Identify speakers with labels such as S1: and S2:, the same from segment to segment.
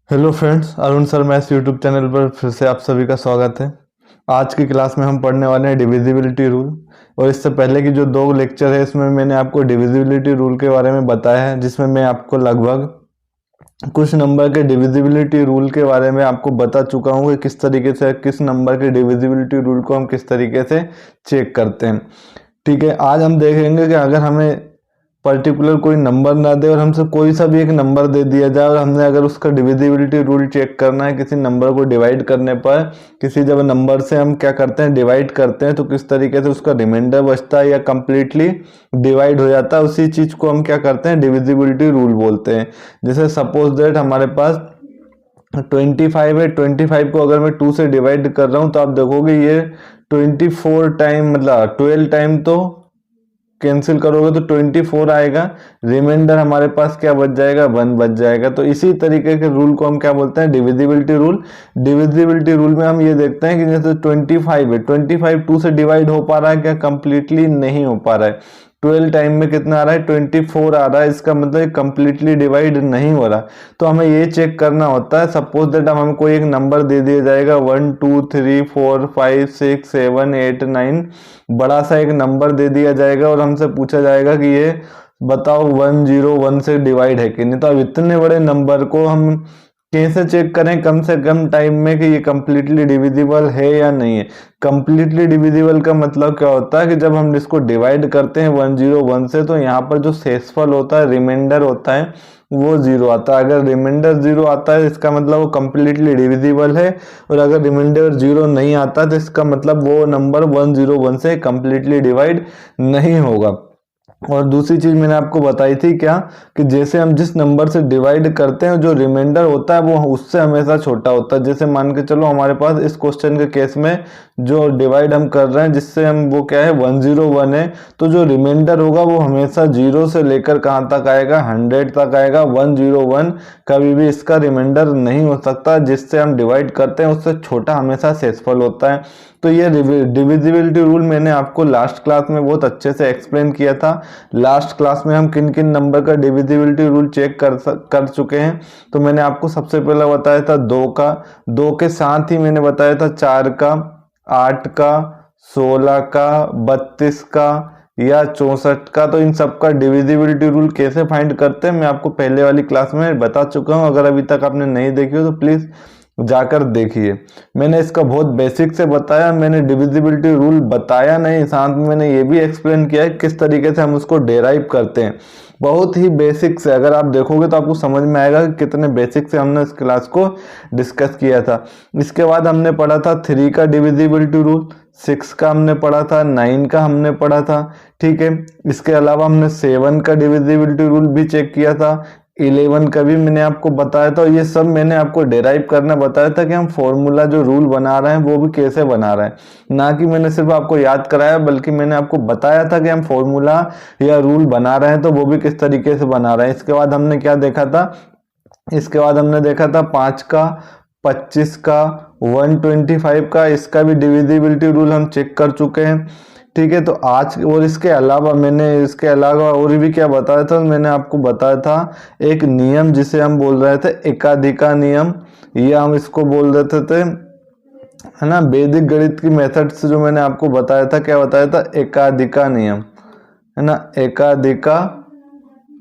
S1: Hello friends, Arun sir maths YouTube channel पर फिर से आप सभी का स्वागत है। आज की क्लास में हम पढ़ने वाले हैं डिविजिबिलिटी रूल। और इससे पहले की जो दो लेक्चर है इसमें मैंने आपको डिविजिबिलिटी रूल के बारे में बताया है, जिसमें मैं आपको लगभग कुछ नंबर के डिविजिबिलिटी रूल के बारे में आपको बता चुका हूँ कि किस तरीके से किस नंबर के डिविजिबिलिटी रूल को हम किस तरीके से चेक करते हैं। ठीक है, आज हम देखेंगे कि अगर हमें पर्टिकुलर कोई नंबर ना दे और हमसे कोई सा भी एक नंबर दे दिया जाए और हमने अगर उसका डिविजिबिलिटी रूल चेक करना है किसी नंबर को डिवाइड करने पर, किसी जब नंबर से हम क्या करते हैं डिवाइड करते हैं तो किस तरीके से उसका रिमाइंडर बचता है या कंप्लीटली डिवाइड हो जाता है, उसी चीज को हम क्या करते हैं डिविजिबिलिटी रूल बोलते हैं। जैसे सपोज दैट हमारे पास 25 है, 25 को अगर मैं 2 से डिवाइड कर रहा हूं तो आप देखोगे ये 24 टाइम मतलब 12 टाइम तो कैंसिल करोगे तो 24 आएगा, रिमाइंडर हमारे पास क्या बच जाएगा 1 बच जाएगा। तो इसी तरीके के रूल को हम क्या बोलते हैं डिविजिबिलिटी रूल। डिविजिबिलिटी रूल में हम ये देखते हैं कि जैसे 25 है, 25 2 से डिवाइड हो पा रहा है क्या, कंप्लीटली नहीं हो पा रहा है। 12 टाइम में कितना आ रहा है 24 आ रहा है, इसका मतलब कंप्लीटली डिवाइड नहीं हो रहा। तो हमें ये चेक करना होता है, सपोज दैट हमें कोई एक नंबर दे दिया जाएगा 1 2 3 4 5 6 7 8 9, बड़ा सा एक नंबर दे दिया जाएगा और हमसे पूछा जाएगा कि ये बताओ 101 से डिवाइड है कि नहीं। तो अब इतने बड़े नंबर को हम कैसे चेक करें कम से कम टाइम में कि ये कंप्लीटली डिविजिबल है या नहीं है। कंप्लीटली डिविजिबल का मतलब क्या होता है कि जब हम इसको डिवाइड करते हैं 101 से तो यहाँ पर जो शेषफल होता है रिमाइंडर होता है वो 0 आता है। अगर रिमाइंडर 0 आता है इसका मतलब वो कंप्लीटली डिविजिबल है, और अगर रिमाइंडर 0 नहीं आता तो इसका मतलब वो नंबर 101 से कंप्लीटली डिवाइड नहीं होगा। और दूसरी चीज मैंने आपको बताई थी क्या, कि जैसे हम जिस नंबर से डिवाइड करते हैं जो रिमाइंडर होता है वो उससे हमेशा छोटा होता है। जैसे मान के चलो हमारे पास इस क्वेश्चन के केस में जो डिवाइड हम कर रहे हैं जिससे हम वो क्या है 101 है, तो जो रिमाइंडर होगा वो हमेशा 0 से लेकर कहाँ तक आएगा 100 तक आएगा। 101 कभी भी इसका रिमाइंडर नहीं हो सकता, जिससे हम डिवाइड करते हैं उससे छोटा हमेशा शेषफल होता है। तो ये डिविजिबिलिटी रूल मैंने आपको लास्ट क्लास में बहुत अच्छे से एक्सप्लेन किया था। लास्ट क्लास में हम किन किन नंबर का डिविजिबिलिटी रूल चेक कर चुके हैं। तो मैंने आपको सबसे पहले बताया था 2 का, 2 के साथ ही मैंने बताया था 4 का, 8 का, 16 का, 32 का या 64 का। तो इन सब का डिविजिबिलिटी रूल कैसे फाइंड करते हैं मैं आपको पहले वाली क्लास में बता चुका हूं। अगर अभी तक आपने नहीं देखी हो तो प्लीज जाकर देखिए। मैंने इसका बहुत बेसिक से बताया, मैंने डिविजिबिलिटी रूल बताया नहीं, साथ में मैंने ये भी एक्सप्लेन किया है किस तरीके से हम उसको डेराइव करते हैं। बहुत ही बेसिक से अगर आप देखोगे तो आपको समझ में आएगा कि कितने बेसिक से हमने इस क्लास को डिस्कस किया था। इसके बाद हमने पढ़ा था 3 का डिविजिबिलिटी रूल, 6 का हमने पढ़ा था, 9 का हमने पढ़ा था। ठीक है, इसके अलावा हमने 7 का डिविजिबिलिटी रूल भी चेक किया था, 11 का भी मैंने आपको बताया था। ये सब मैंने आपको डेराइव करना बताया था कि हम फॉर्मूला जो रूल बना रहे हैं वो भी कैसे बना रहे हैं, ना कि मैंने सिर्फ आपको याद कराया बल्कि मैंने आपको बताया था कि हम फॉर्मूला या रूल बना रहे हैं तो वो भी किस तरीके से बना रहे हैं। इसके बाद हमने क्या देखा था, इसके बाद हमने देखा था 5 का, 25 का, 125 का, इसका भी डिविजिबिलिटी रूल हम चेक कर चुके हैं। ठीक है, तो आज और इसके अलावा मैंने इसके अलावा और भी क्या बताया था, मैंने आपको बताया था एक नियम जिसे हम बोल रहे थे एकाधिका नियम, या हम इसको बोल देते थे है ना वैदिक गणित की मेथड से जो मैंने आपको बताया था, क्या बताया था एकाधिका नियम, है ना एकाधिका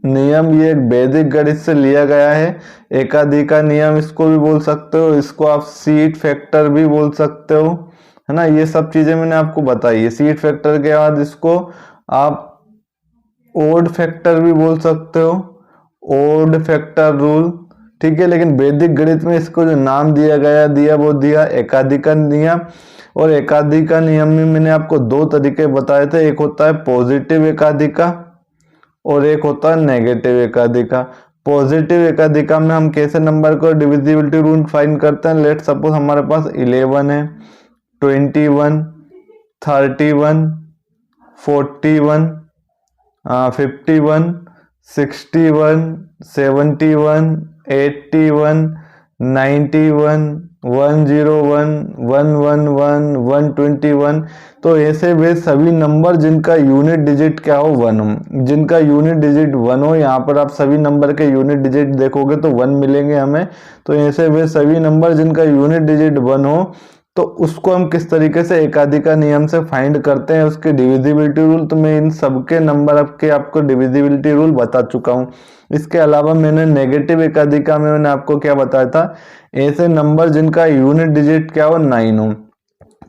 S1: नियम। ये एक वैदिक गणित से लिया गया है। एकाधिका नियम इसको भी बोल सकते हो, इसको आप सीट फैक्टर भी बोल सकते हो, है ना। ये सब चीजें मैंने आपको बताई है। सीट फैक्टर के बाद इसको आप ओड फैक्टर भी बोल सकते हो, ओड फैक्टर रूल। ठीक है, लेकिन वैदिक गणित में इसको जो नाम दिया वो दिया एकाधिका नियम। और एकाधिका नियम में मैंने आपको दो तरीके बताए थे, एक होता है पॉजिटिव एकाधिका और एक होता है नेगेटिव एकाधिका। पॉजिटिव एकाधिका में हम कैसे नंबर को डिविजिबिलिटी रूल फाइंड करते हैं। लेट सपोज हमारे पास 11 है, 21, 31, 41, 51, 61, 71, 81, 91, 101, 111, 121। तो ऐसे वे सभी नंबर जिनका यूनिट डिजिट क्या हो 1 हो, जिनका यूनिट डिजिट 1 हो। यहाँ पर आप सभी नंबर के यूनिट डिजिट देखोगे तो 1 मिलेंगे हमें। तो ऐसे वे सभी नंबर जिनका यूनिट डिजिट 1 हो, तो उसको हम किस तरीके से एकाधिका नियम से फाइंड करते हैं, उसके डिविजिबिलिटी रूल। तो मैं इन सबके नंबर के आपको डिविजिबिलिटी रूल बता चुका हूँ। इसके अलावा मैंने नेगेटिव एकाधिका में मैंने आपको क्या बताया था, ऐसे नंबर जिनका यूनिट डिजिट क्या हो 9 हो।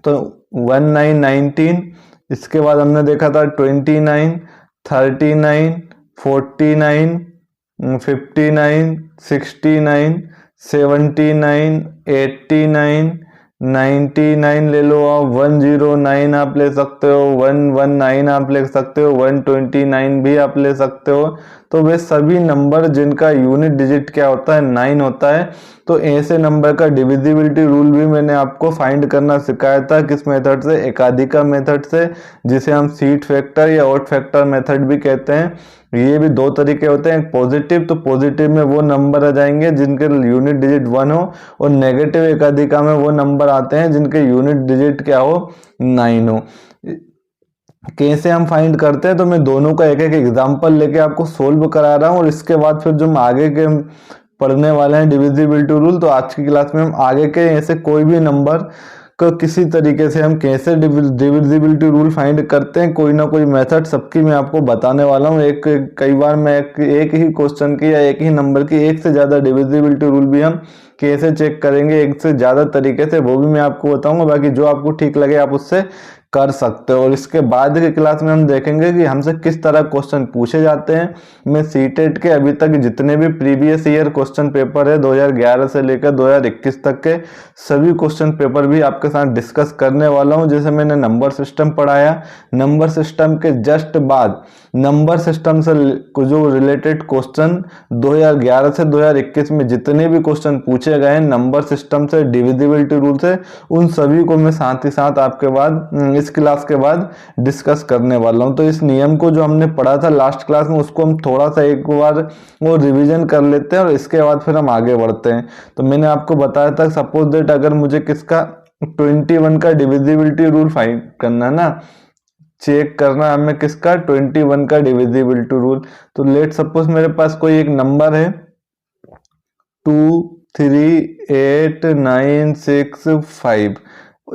S1: तो 19, 19, इसके बाद हमने देखा था 29, 39, 49, 59, 69, 79, 89, 99 ले लो आप, 109 आप ले सकते हो, 119 आप ले सकते हो, 129 भी आप ले सकते हो। तो वे सभी नंबर जिनका यूनिट डिजिट क्या होता है 9 होता है। तो ऐसे नंबर का डिविजिबिलिटी रूल भी मैंने आपको फाइंड करना सिखाया था, किस मेथड से, एकाधिका मेथड से, जिसे हम सीट फैक्टर या ऑड फैक्टर मेथड भी कहते हैं। ये भी दो तरीके होते हैं, एक पॉजिटिव, तो पॉजिटिव में वो नंबर आ जाएंगे जिनके यूनिट डिजिट 1 हो, और नेगेटिव एकाधिका में वो नंबर आते हैं जिनके यूनिट डिजिट क्या हो 9 हो। कैसे हम फाइंड करते हैं, तो मैं दोनों का एक एक एग्जांपल लेके आपको सोल्व करा रहा हूँ, और इसके बाद फिर जो हम आगे के पढ़ने वाले हैं डिविजिबिलिटी रूल, तो आज की क्लास में हम आगे के ऐसे कोई भी नंबर को किसी तरीके से हम कैसे डिविजिबिलिटी रूल फाइंड करते हैं, कोई ना कोई मेथड सबकी मैं आपको बताने वाला हूँ। कई बार मैं एक ही क्वेश्चन की या एक ही नंबर की एक से ज़्यादा डिविजिबिलिटी रूल भी हम कैसे चेक करेंगे एक से ज़्यादा तरीके से, वो भी मैं आपको बताऊंगा। बाकी जो आपको ठीक लगे आप उससे कर सकते हो। और इसके बाद की क्लास में हम देखेंगे कि हमसे किस तरह क्वेश्चन पूछे जाते हैं। मैं सीटेट के अभी तक जितने भी प्रीवियस ईयर क्वेश्चन पेपर है 2011 से लेकर 2021 तक के सभी क्वेश्चन पेपर भी आपके साथ डिस्कस करने वाला हूं। जैसे मैंने नंबर सिस्टम पढ़ाया, नंबर सिस्टम के जस्ट बाद नंबर सिस्टम से जो रिलेटेड क्वेश्चन 2011 से 2021 में जितने भी क्वेश्चन पूछे गए नंबर सिस्टम से, डिविजिबिलिटी रूल से, उन सभी को मैं साथ ही साथ आपके बाद इस क्लास के बाद डिस्कस करने वाला हूं। तो इस नियम को जो हमने पढ़ा था लास्ट क्लास में, उसको हम थोड़ा सा एक बार वो रिवीजन कर लेते हैं, और इसके बाद फिर हम आगे बढ़ते हैं। तो मैंने आपको बताया था, सपोज दैट अगर मुझे किसका 21 का डिविजिबिलिटी रूल फाइंड करना है ना, चेक करना हमें किसका 21 का डिविजिबिलिटी रूल। तो लेट सपोज मेरे पास कोई एक नंबर है 2, 3, 8, 9, 6, 5,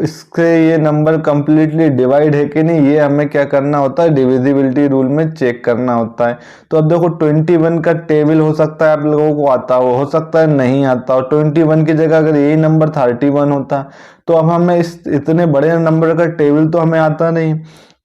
S1: इससे ये नंबर कंप्लीटली डिवाइड है कि नहीं, ये हमें क्या करना होता है, डिविजिबिलिटी रूल में चेक करना होता है। तो अब देखो 21 का टेबल हो सकता है आप लोगों को आता हो सकता है नहीं आता हो। 21 की जगह अगर यही नंबर 31 होता तो अब हमें इस इतने बड़े नंबर का टेबल तो हमें आता नहीं।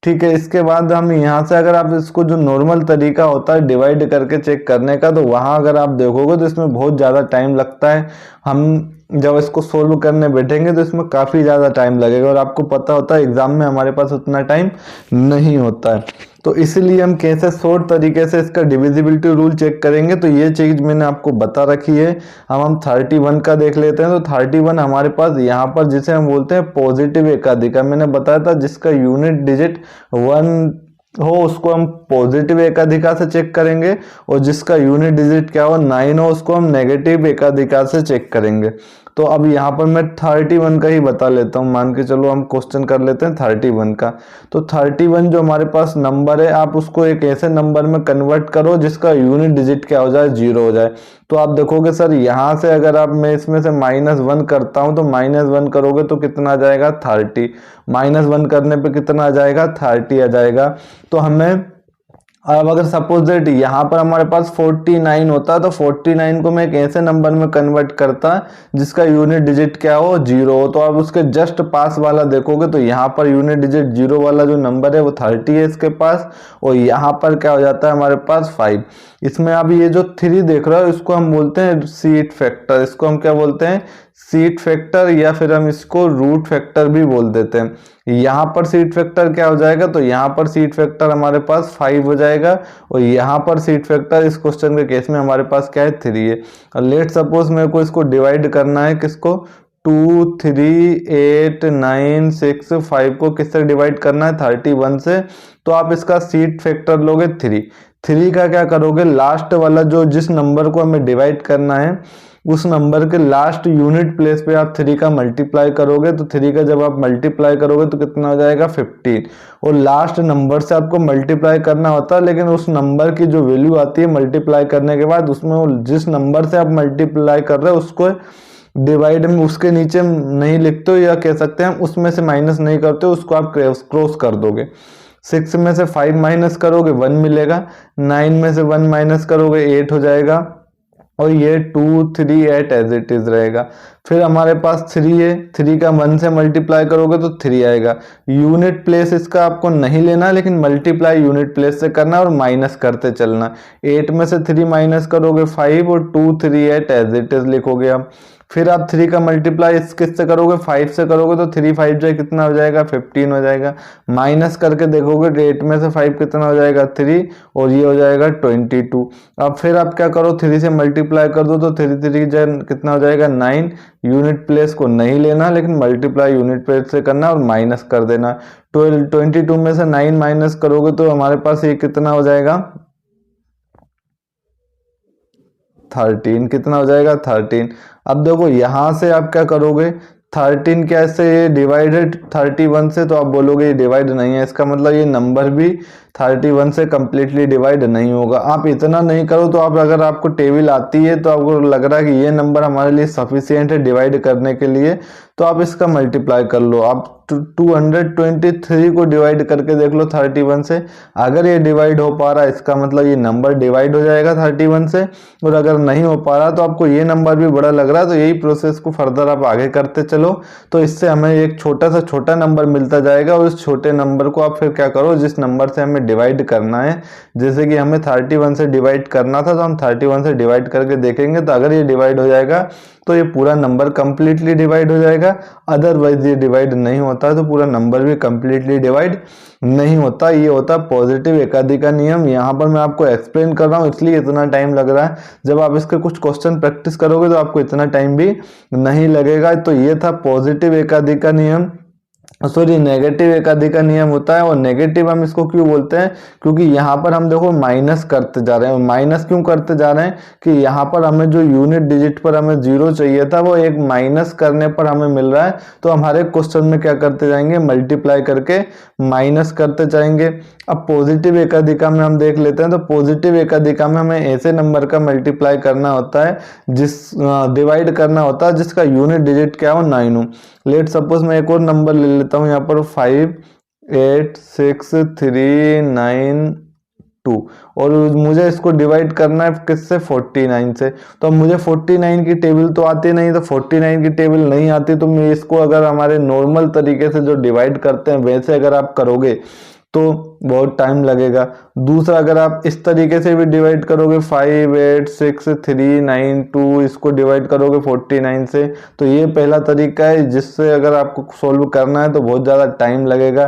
S1: ठीक है, इसके बाद हम यहाँ से अगर आप इसको जो नॉर्मल तरीका होता है डिवाइड करके चेक करने का, तो वहाँ अगर आप देखोगे तो इसमें बहुत ज़्यादा टाइम लगता है। हम जब इसको सोल्व करने बैठेंगे तो इसमें काफ़ी ज़्यादा टाइम लगेगा, और आपको पता होता है एग्जाम में हमारे पास उतना टाइम नहीं होता है। तो इसलिए हम कैसे शॉर्ट तरीके से इसका डिविजिबिलिटी रूल चेक करेंगे, तो ये चीज़ मैंने आपको बता रखी है। हम 31 का देख लेते हैं। तो 31 हमारे पास यहाँ पर जिसे हम बोलते हैं पॉजिटिव एकाधिका, मैंने बताया था जिसका यूनिट डिजिट 1 हो उसको हम पॉजिटिव एकाधिका से चेक करेंगे, और जिसका यूनिट डिजिट क्या हो 9 हो उसको हम नेगेटिव एकाधिका से चेक करेंगे। तो अब यहाँ पर मैं 31 का ही बता लेता हूँ, मान के चलो हम क्वेश्चन कर लेते हैं 31 का। तो 31 जो हमारे पास नंबर है, आप उसको एक ऐसे नंबर में कन्वर्ट करो जिसका यूनिट डिजिट क्या हो जाए 0 हो जाए। तो आप देखोगे सर यहाँ से अगर आप मैं इसमें से -1 करता हूँ, तो -1 करोगे तो कितना आ जाएगा 30, -1 करने पे कितना आ जाएगा 30 आ जाएगा। तो हमें अब अगर सपोज दैट यहाँ पर हमारे पास 49 होता, तो 49 को मैं एक ऐसे नंबर में कन्वर्ट करता जिसका यूनिट डिजिट क्या हो 0 हो। तो आप उसके जस्ट पास वाला देखोगे तो यहाँ पर यूनिट डिजिट 0 वाला जो नंबर है वो 30 है इसके पास, और यहाँ पर क्या हो जाता है हमारे पास 5। इसमें अब ये जो 3 देख रहे हो इसको हम बोलते हैं सीट फैक्टर, इसको हम क्या बोलते हैं सीट फैक्टर, या फिर हम इसको रूट फैक्टर भी बोल देते हैं। यहाँ पर सीट फैक्टर क्या हो जाएगा, तो यहाँ पर सीट फैक्टर हमारे पास 5 हो जाएगा, और यहाँ पर सीट फैक्टर इस क्वेश्चन के केस में हमारे पास क्या है 3 है। और लेट सपोज मेरे को इसको डिवाइड करना है, किसको 2, 3, 8, 9, 6, 5 को किससे डिवाइड करना है 31 से। तो आप इसका सीट फैक्टर लोगे 3 का क्या करोगे, लास्ट वाला जो जिस नंबर को हमें डिवाइड करना है उस नंबर के लास्ट यूनिट प्लेस पे आप 3 का मल्टीप्लाई करोगे, तो 3 का जब आप मल्टीप्लाई करोगे तो कितना हो जाएगा 15। और लास्ट नंबर से आपको मल्टीप्लाई करना होता है, लेकिन उस नंबर की जो वैल्यू आती है मल्टीप्लाई करने के बाद, उसमें वो जिस नंबर से आप मल्टीप्लाई कर रहे हो उसको डिवाइड में उसके नीचे नहीं लिखते हो, या कह सकते हैं उसमें से माइनस नहीं करते हो, उसको आप क्रॉस कर दोगे। 6 में से 5 माइनस करोगे 1 मिलेगा, 9 में से 1 माइनस करोगे 8 हो जाएगा, और ये 2 3 8 एज इट इज रहेगा। फिर हमारे पास 3 है, 3 का 1 से मल्टीप्लाई करोगे तो 3 आएगा। यूनिट प्लेस इसका आपको नहीं लेना, लेकिन मल्टीप्लाई यूनिट प्लेस से करना और माइनस करते चलना। 8 में से 3 माइनस करोगे 5, और 2 3 8 एज इट इज लिखोगे आप। फिर आप 3 का मल्टीप्लाई किससे करोगे 5 से करोगे, तो 3 5 जाए कितना हो जाएगा 15 हो जाएगा। माइनस करके देखोगे तो 8 में से 5 कितना हो जाएगा 3, और ये हो जाएगा 22। अब फिर आप क्या करो 3 से मल्टीप्लाई कर दो, तो 3 3 जाए कितना हो जाएगा 9। यूनिट प्लेस को नहीं लेना, लेकिन मल्टीप्लाई यूनिट प्लेस से करना और माइनस कर देना। 22 में से 9 माइनस करोगे तो हमारे पास ये कितना हो जाएगा 13। कितना हो जाएगा 13। अब देखो यहां से आप क्या करोगे, 13 कैसे ये डिवाइडेड 31 से, तो आप बोलोगे ये डिवाइड नहीं है, इसका मतलब ये नंबर भी 31 से कंप्लीटली डिवाइड नहीं होगा। आप इतना नहीं करो तो आप, अगर आपको टेबल आती है तो आपको लग रहा है कि ये नंबर हमारे लिए सफिशियंट है डिवाइड करने के लिए, तो आप इसका मल्टीप्लाई कर लो। आप 223 को डिवाइड करके देख लो 31 से, अगर ये डिवाइड हो पा रहा है इसका मतलब ये नंबर डिवाइड हो जाएगा 31 से, और अगर नहीं हो पा रहा तो आपको ये नंबर भी बड़ा लग रहा है, तो यही प्रोसेस को फर्दर आप आगे करते चलो, तो इससे हमें एक छोटा सा छोटा नंबर मिलता जाएगा, और उस छोटे नंबर को आप फिर क्या करो, जिस नंबर से हमें डिवाइड करना है, जैसे कि हमें 31 से डिवाइड करना था तो हम 31 से डिवाइड करके देखेंगे, तो अगर ये डिवाइड हो जाएगा तो ये पूरा नंबर कंप्लीटली डिवाइड हो जाएगा। अदरवाइज ये डिवाइड नहीं होता है तो पूरा नंबर भी कंप्लीटली डिवाइड नहीं होता। ये होता पॉजिटिव एकाधिक का नियम। यहाँ पर मैं आपको एक्सप्लेन कर रहा हूँ इसलिए इतना टाइम लग रहा है, जब आप इसके कुछ क्वेश्चन प्रैक्टिस करोगे तो आपको इतना टाइम भी नहीं लगेगा। तो ये था पॉजिटिव एकाधिक का नियम, सॉरी नेगेटिव एकाधिक का नियम होता है। और नेगेटिव हम इसको क्यों बोलते हैं, क्योंकि यहाँ पर हम देखो माइनस करते जा रहे हैं। माइनस क्यों करते जा रहे हैं कि यहाँ पर हमें जो यूनिट डिजिट पर हमें 0 चाहिए था वो एक माइनस करने पर हमें मिल रहा है, तो हम हर एक क्वेश्चन में क्या करते जाएंगे, मल्टीप्लाई करके माइनस करते जाएंगे। अब पॉजिटिव एकाधिका में हम देख लेते हैं, तो पॉजिटिव एकाधिका में हमें ऐसे नंबर का मल्टीप्लाई करना होता है डिवाइड करना होता है जिसका यूनिट डिजिट क्या हो 9 हो। लेट सपोज मैं एक और नंबर ले लेता हूं यहाँ पर 5 8 6 3 9 2, और मुझे इसको डिवाइड करना है किससे 49 से। तो अब मुझे 49 की टेबल तो आती नहीं, तो 49 की टेबल नहीं आती तो मैं इसको अगर हमारे नॉर्मल तरीके से जो डिवाइड करते हैं वैसे अगर आप करोगे तो बहुत टाइम लगेगा। दूसरा अगर आप इस तरीके से भी डिवाइड करोगे 5 8 6 3 9 2, इसको डिवाइड करोगे 49 से, तो ये पहला तरीका है जिससे अगर आपको सोल्व करना है तो बहुत ज़्यादा टाइम लगेगा।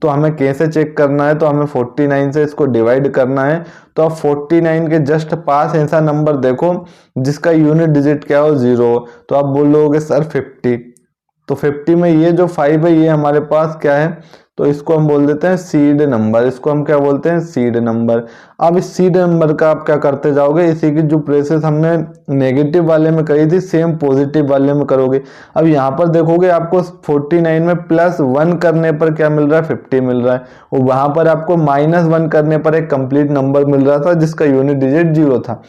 S1: तो हमें कैसे चेक करना है, तो हमें 49 से इसको डिवाइड करना है। तो आप 49 के जस्ट पास ऐसा नंबर देखो जिसका यूनिट डिजिट क्या हो 0, तो आप बोलोगे सर 50। तो 50 में ये जो 5 है ये हमारे पास क्या है, तो इसको हम बोल देते हैं सीड नंबर। इसको हम क्या बोलते हैं, सीड नंबर। अब इस सीड नंबर का आप क्या करते जाओगे, इसी की जो प्रोसेस हमने नेगेटिव वाले में करी थी सेम पॉजिटिव वाले में करोगे। अब यहाँ पर देखोगे आपको 49 में +1 करने पर क्या मिल रहा है 50 मिल रहा है, और वहां पर आपको -1 करने पर एक कंप्लीट नंबर मिल रहा था जिसका यूनिट डिजिट 0 था।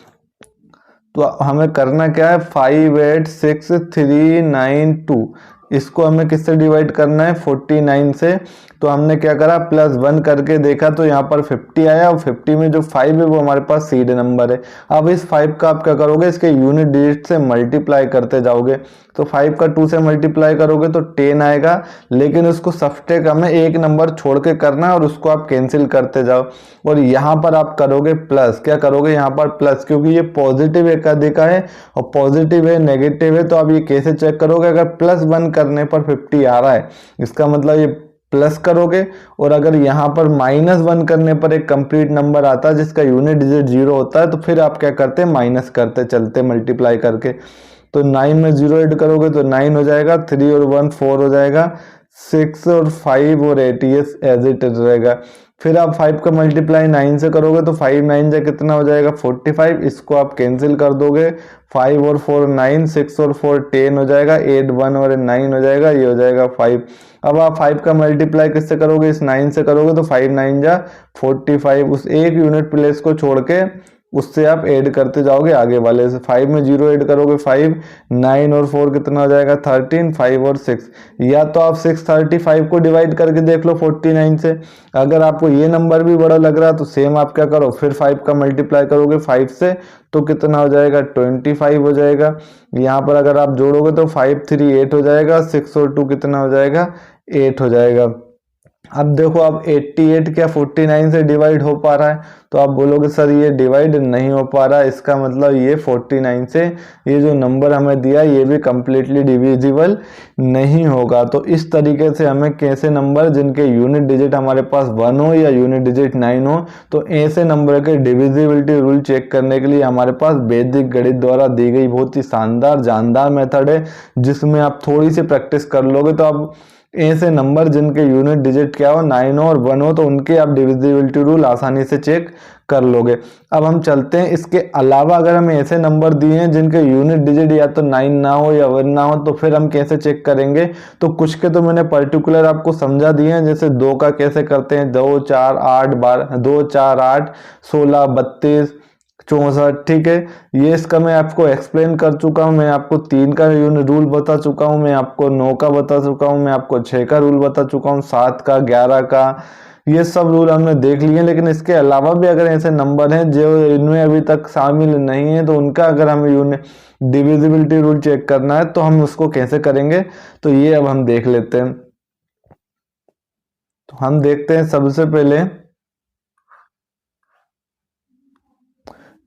S1: तो हमें करना क्या है, 5 8 6 3 9 2, इसको हमें किससे डिवाइड करना है 49 से। तो हमने क्या करा +1 करके देखा तो यहाँ पर 50 आया, और 50 में जो 5 है वो हमारे पास सीड नंबर है। अब इस 5 का आप क्या करोगे, इसके यूनिट डिजिट से मल्टीप्लाई करते जाओगे। तो 5 का 2 से मल्टीप्लाई करोगे तो 10 आएगा, लेकिन उसको सब्ट्रैक्ट हमें एक नंबर छोड़ के करना है और उसको आप कैंसिल करते जाओ। और यहाँ पर आप करोगे प्लस, क्या करोगे यहाँ पर प्लस, क्योंकि ये पॉजिटिव एकाधिका है और पॉजिटिव है नेगेटिव है। तो आप ये कैसे चेक करोगे, अगर +1 करने पर 50 आ रहा है इसका मतलब ये प्लस करोगे, और अगर यहाँ पर -1 करने पर एक कंप्लीट नंबर आता है जिसका यूनिट डिजिट 0 होता है तो फिर आप क्या करते हैं, माइनस करते चलते मल्टीप्लाई करके। तो 9 में 0 ऐड करोगे तो 9 हो जाएगा, 3 और 1 4 हो जाएगा, 6 और 5 और 8 ये एज इट रहेगा। फिर आप 5 का मल्टीप्लाई 9 से करोगे तो 5 9 से कितना हो जाएगा 45। इसको आप कैंसिल कर दोगे, 5 और 4 9, 6 और 4 10 हो जाएगा, 8 1 और 9 हो जाएगा, ये हो जाएगा 5। अब आप 5 का मल्टीप्लाई किससे करोगे, इस 9 से करोगे तो 5 9 जा 45। उस एक यूनिट प्लेस को छोड़ के उससे आप ऐड करते जाओगे आगे वाले से। 5 में 0 ऐड करोगे 5, 9 और 4 कितना हो जाएगा 13, 5 और 6। या तो आप 635 को डिवाइड करके देख लो 49 से। अगर आपको ये नंबर भी बड़ा लग रहा है तो सेम आप क्या करो, फिर 5 का मल्टीप्लाई करोगे 5 से तो कितना हो जाएगा 25 हो जाएगा। यहाँ पर अगर आप जोड़ोगे तो 5 3 8 हो जाएगा, 6 और 2 कितना हो जाएगा 8 हो जाएगा। अब देखो अब 88 क्या 49 से डिवाइड हो पा रहा है, तो आप बोलोगे सर ये डिवाइड नहीं हो पा रहा है, इसका मतलब ये 49 से ये जो नंबर हमें दिया ये भी कंप्लीटली डिविजिबल नहीं होगा। तो इस तरीके से हमें कैसे नंबर जिनके यूनिट डिजिट हमारे पास 1 हो या यूनिट डिजिट 9 हो, तो ऐसे नंबर के डिविजिबिलिटी रूल चेक करने के लिए हमारे पास वैदिक गणित द्वारा दी गई बहुत ही शानदार जानदार मेथड है, जिसमें आप थोड़ी सी प्रैक्टिस कर लोगे तो आप ऐसे नंबर जिनके यूनिट डिजिट क्या हो 9 हो और 1 हो तो उनके आप डिविजिबिलिटी रूल आसानी से चेक कर लोगे। अब हम चलते हैं, इसके अलावा अगर हमें ऐसे नंबर दिए हैं जिनके यूनिट डिजिट या तो 9 ना हो या 1 ना हो तो फिर हम कैसे चेक करेंगे। तो कुछ के तो मैंने पर्टिकुलर आपको समझा दिए हैं, जैसे 2 का कैसे करते हैं, 2 4 8 12, 2 4 8 16 32 64, ठीक है। ये इसका मैं आपको एक्सप्लेन कर चुका हूँ। मैं आपको 3 का रूल बता चुका हूँ, मैं आपको 9 का बता चुका हूँ, मैं आपको 6 का रूल बता चुका हूँ, 7 का 11 का, ये सब रूल हमने देख लिए। लेकिन इसके अलावा भी अगर ऐसे नंबर हैं जो इनमें अभी तक शामिल नहीं है तो उनका अगर हमें यूनिट डिविजिबिलिटी रूल चेक करना है तो हम उसको कैसे करेंगे, तो ये अब हम देख लेते हैं। तो हम देखते हैं सबसे पहले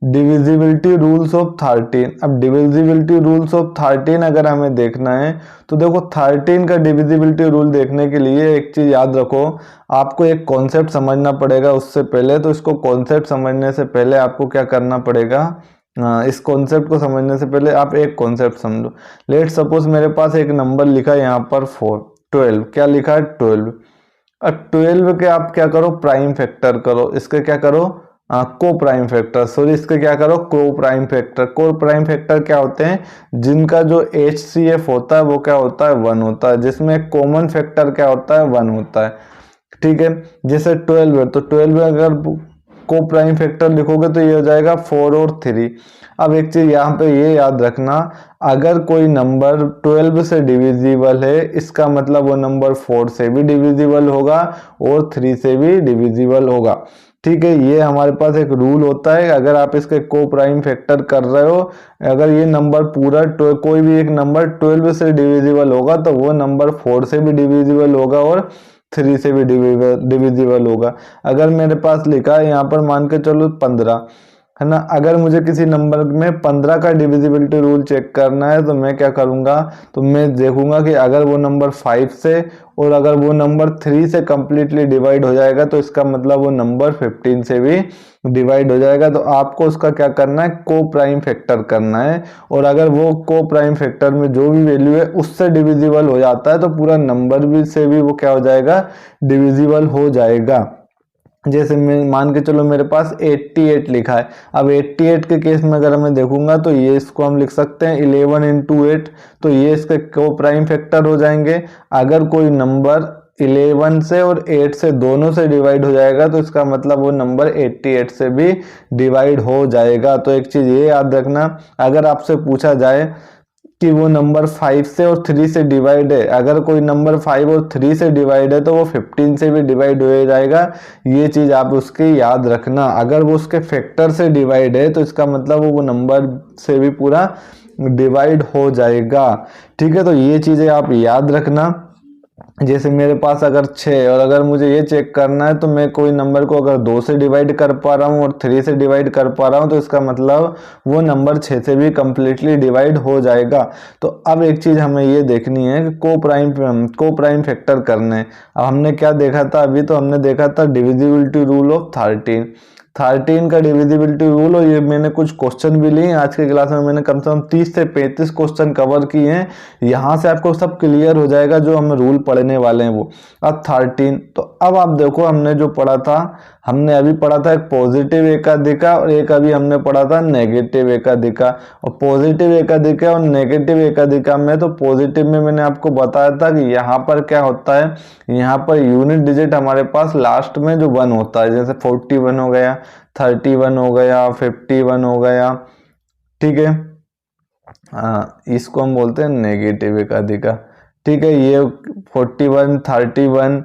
S1: डिविजिबिलिटी रूल्स ऑफ 13। अब डिविजिबिलिटी रूल्स ऑफ 13 अगर हमें देखना है तो देखो 13 का डिविजिबिलिटी रूल देखने के लिए एक चीज याद रखो, आपको एक कॉन्सेप्ट समझना पड़ेगा उससे पहले। तो इसको कॉन्सेप्ट समझने से पहले आपको क्या करना पड़ेगा, इस कॉन्सेप्ट को समझने से पहले आप एक कॉन्सेप्ट समझो। लेट सपोज मेरे पास एक नंबर लिखा है यहाँ पर 12, क्या लिखा है 12। अब 12 के आप क्या करो प्राइम फैक्टर करो, इसके क्या करो को प्राइम फैक्टर, सॉरी इसके क्या करो को प्राइम फैक्टर। को प्राइम फैक्टर क्या होते हैं, जिनका जो HCF होता है वो क्या होता है 1 होता है, जिसमें कॉमन फैक्टर क्या होता है 1 होता है, ठीक है। जैसे 12 है तो 12 में अगर को प्राइम फैक्टर लिखोगे तो ये हो जाएगा 4 और 3। अब एक चीज यहाँ पे ये याद रखना, अगर कोई नंबर 12 से डिविजिबल है इसका मतलब वो नंबर 4 से भी डिविजिबल होगा और 3 से भी डिविजिबल होगा, ठीक है। ये हमारे पास एक रूल होता है, अगर आप इसके को प्राइम फैक्टर कर रहे हो, अगर ये नंबर पूरा कोई भी एक नंबर 12 से डिविजिबल होगा तो वो नंबर 4 से भी डिविजिबल होगा और 3 से भी डिविजिबल होगा। अगर मेरे पास लिखा है यहाँ पर मान के चलो 15 है ना, अगर मुझे किसी नंबर में 15 का डिविजिबिलिटी रूल चेक करना है तो मैं क्या करूंगा, तो मैं देखूंगा कि अगर वो नंबर 5 से और अगर वो नंबर 3 से कंप्लीटली डिवाइड हो जाएगा तो इसका मतलब वो नंबर 15 से भी डिवाइड हो जाएगा। तो आपको उसका क्या करना है को प्राइम फैक्टर करना है, और अगर वो को प्राइम फैक्टर में जो भी वैल्यू है उससे डिविजिबल हो जाता है तो पूरा नंबर भी से भी वो क्या हो जाएगा डिविजिबल हो जाएगा। जैसे मैं मान के चलो मेरे पास 88 लिखा है, अब 88 के केस में अगर मैं देखूंगा तो ये इसको हम लिख सकते हैं 11 इंटू 8, तो ये इसके को प्राइम फैक्टर हो जाएंगे। अगर कोई नंबर 11 से और 8 से दोनों से डिवाइड हो जाएगा तो इसका मतलब वो नंबर 88 से भी डिवाइड हो जाएगा। तो एक चीज ये याद रखना, अगर आपसे पूछा जाए कि वो नंबर 5 से और 3 से डिवाइड है, अगर कोई नंबर 5 और 3 से डिवाइड है तो वो 15 से भी डिवाइड हो जाएगा, ये चीज आप उसकी याद रखना। अगर वो उसके फैक्टर से डिवाइड है तो इसका मतलब वो नंबर से भी पूरा डिवाइड हो जाएगा, ठीक है। तो ये चीजें आप याद रखना। जैसे मेरे पास अगर 6 और अगर मुझे ये चेक करना है तो मैं कोई नंबर को अगर 2 से डिवाइड कर पा रहा हूँ और 3 से डिवाइड कर पा रहा हूँ तो इसका मतलब वो नंबर 6 से भी कंप्लीटली डिवाइड हो जाएगा। तो अब एक चीज हमें ये देखनी है कि को प्राइम फैक्टर करने। अब हमने क्या देखा था, अभी तो हमने देखा था डिविजिबिलिटी रूल ऑफ 13। 13 का डिविजिबिलिटी रूल, और ये मैंने कुछ क्वेश्चन भी लिए आज के क्लास में। मैंने कम से कम 30 से 35 क्वेश्चन कवर किए हैं। यहाँ से आपको सब क्लियर हो जाएगा जो हम रूल पढ़ने वाले हैं वो। अब 13, तो अब आप देखो हमने जो पढ़ा था, हमने अभी पढ़ा था एक पॉजिटिव एकाधिका और एक अभी हमने पढ़ा था नेगेटिव एकाधिका। और पॉजिटिव एकाधिका और नेगेटिव एकाधिका में, तो पॉजिटिव में मैंने आपको बताया था कि यहाँ पर क्या होता है, यहाँ पर यूनिट डिजिट हमारे पास लास्ट में जो 1 होता है, जैसे 41 हो गया, 31 हो गया, 51 हो गया, ठीक है। इसको हम बोलते हैं नेगेटिव एकाधिका, ठीक है। ये 41, 31,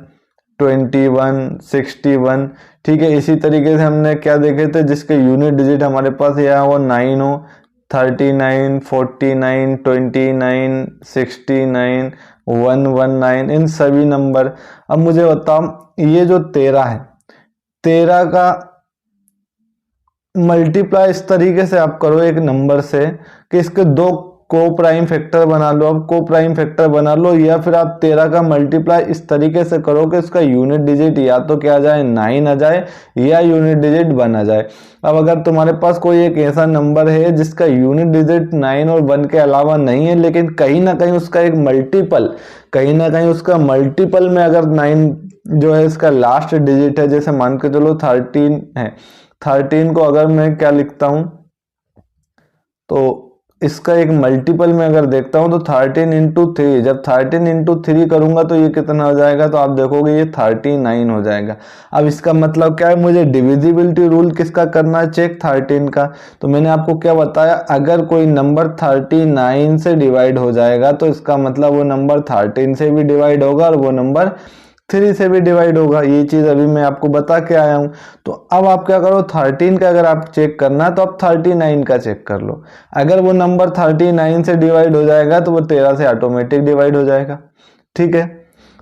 S1: 21, 61, ठीक है। इसी तरीके से हमने क्या देखे थे, जिसके यूनिट डिजिट हमारे पास या वो 9 हो, 39, 49, 29, 69, 119, इन सभी नंबर। अब मुझे बताओ, ये जो 13 है, 13 का मल्टीप्लाई इस तरीके से आप करो एक नंबर से कि इसके 2 को प्राइम फैक्टर बना लो। अब को प्राइम फैक्टर बना लो, या फिर आप 13 का मल्टीप्लाई इस तरीके से करो कि इसका यूनिट डिजिट या तो क्या आ जाए 9 आ जाए, या यूनिट डिजिट 1 आ जाए। अब अगर तुम्हारे पास कोई एक ऐसा नंबर है जिसका यूनिट डिजिट 9 और 1 के अलावा नहीं है, लेकिन कहीं ना कहीं उसका एक मल्टीपल, कहीं ना कहीं उसका मल्टीपल में अगर 9 जो है इसका लास्ट डिजिट है, जैसे मान के चलो 13 है, 13 को अगर मैं क्या लिखता हूं, तो इसका एक मल्टीपल में अगर देखता हूं तो 13 इंटू 3, जब 13 इंटू 3 करूंगा तो ये कितना हो जाएगा, तो आप देखोगे ये 39 हो जाएगा। अब इसका मतलब क्या है, मुझे डिविजिबिलिटी रूल किसका करना है, चेक 13 का। तो मैंने आपको क्या बताया, अगर कोई नंबर 39 से डिवाइड हो जाएगा तो इसका मतलब वो नंबर 13 से भी डिवाइड होगा और वो नंबर 3 से भी डिवाइड होगा। ये चीज अभी मैं आपको बता के आया हूं। तो अब आप क्या करो, 13 का अगर आप चेक करना है तो आप 39 का चेक कर लो। अगर वो नंबर 39 से डिवाइड हो जाएगा तो वो 13 से ऑटोमेटिक डिवाइड हो जाएगा, ठीक है।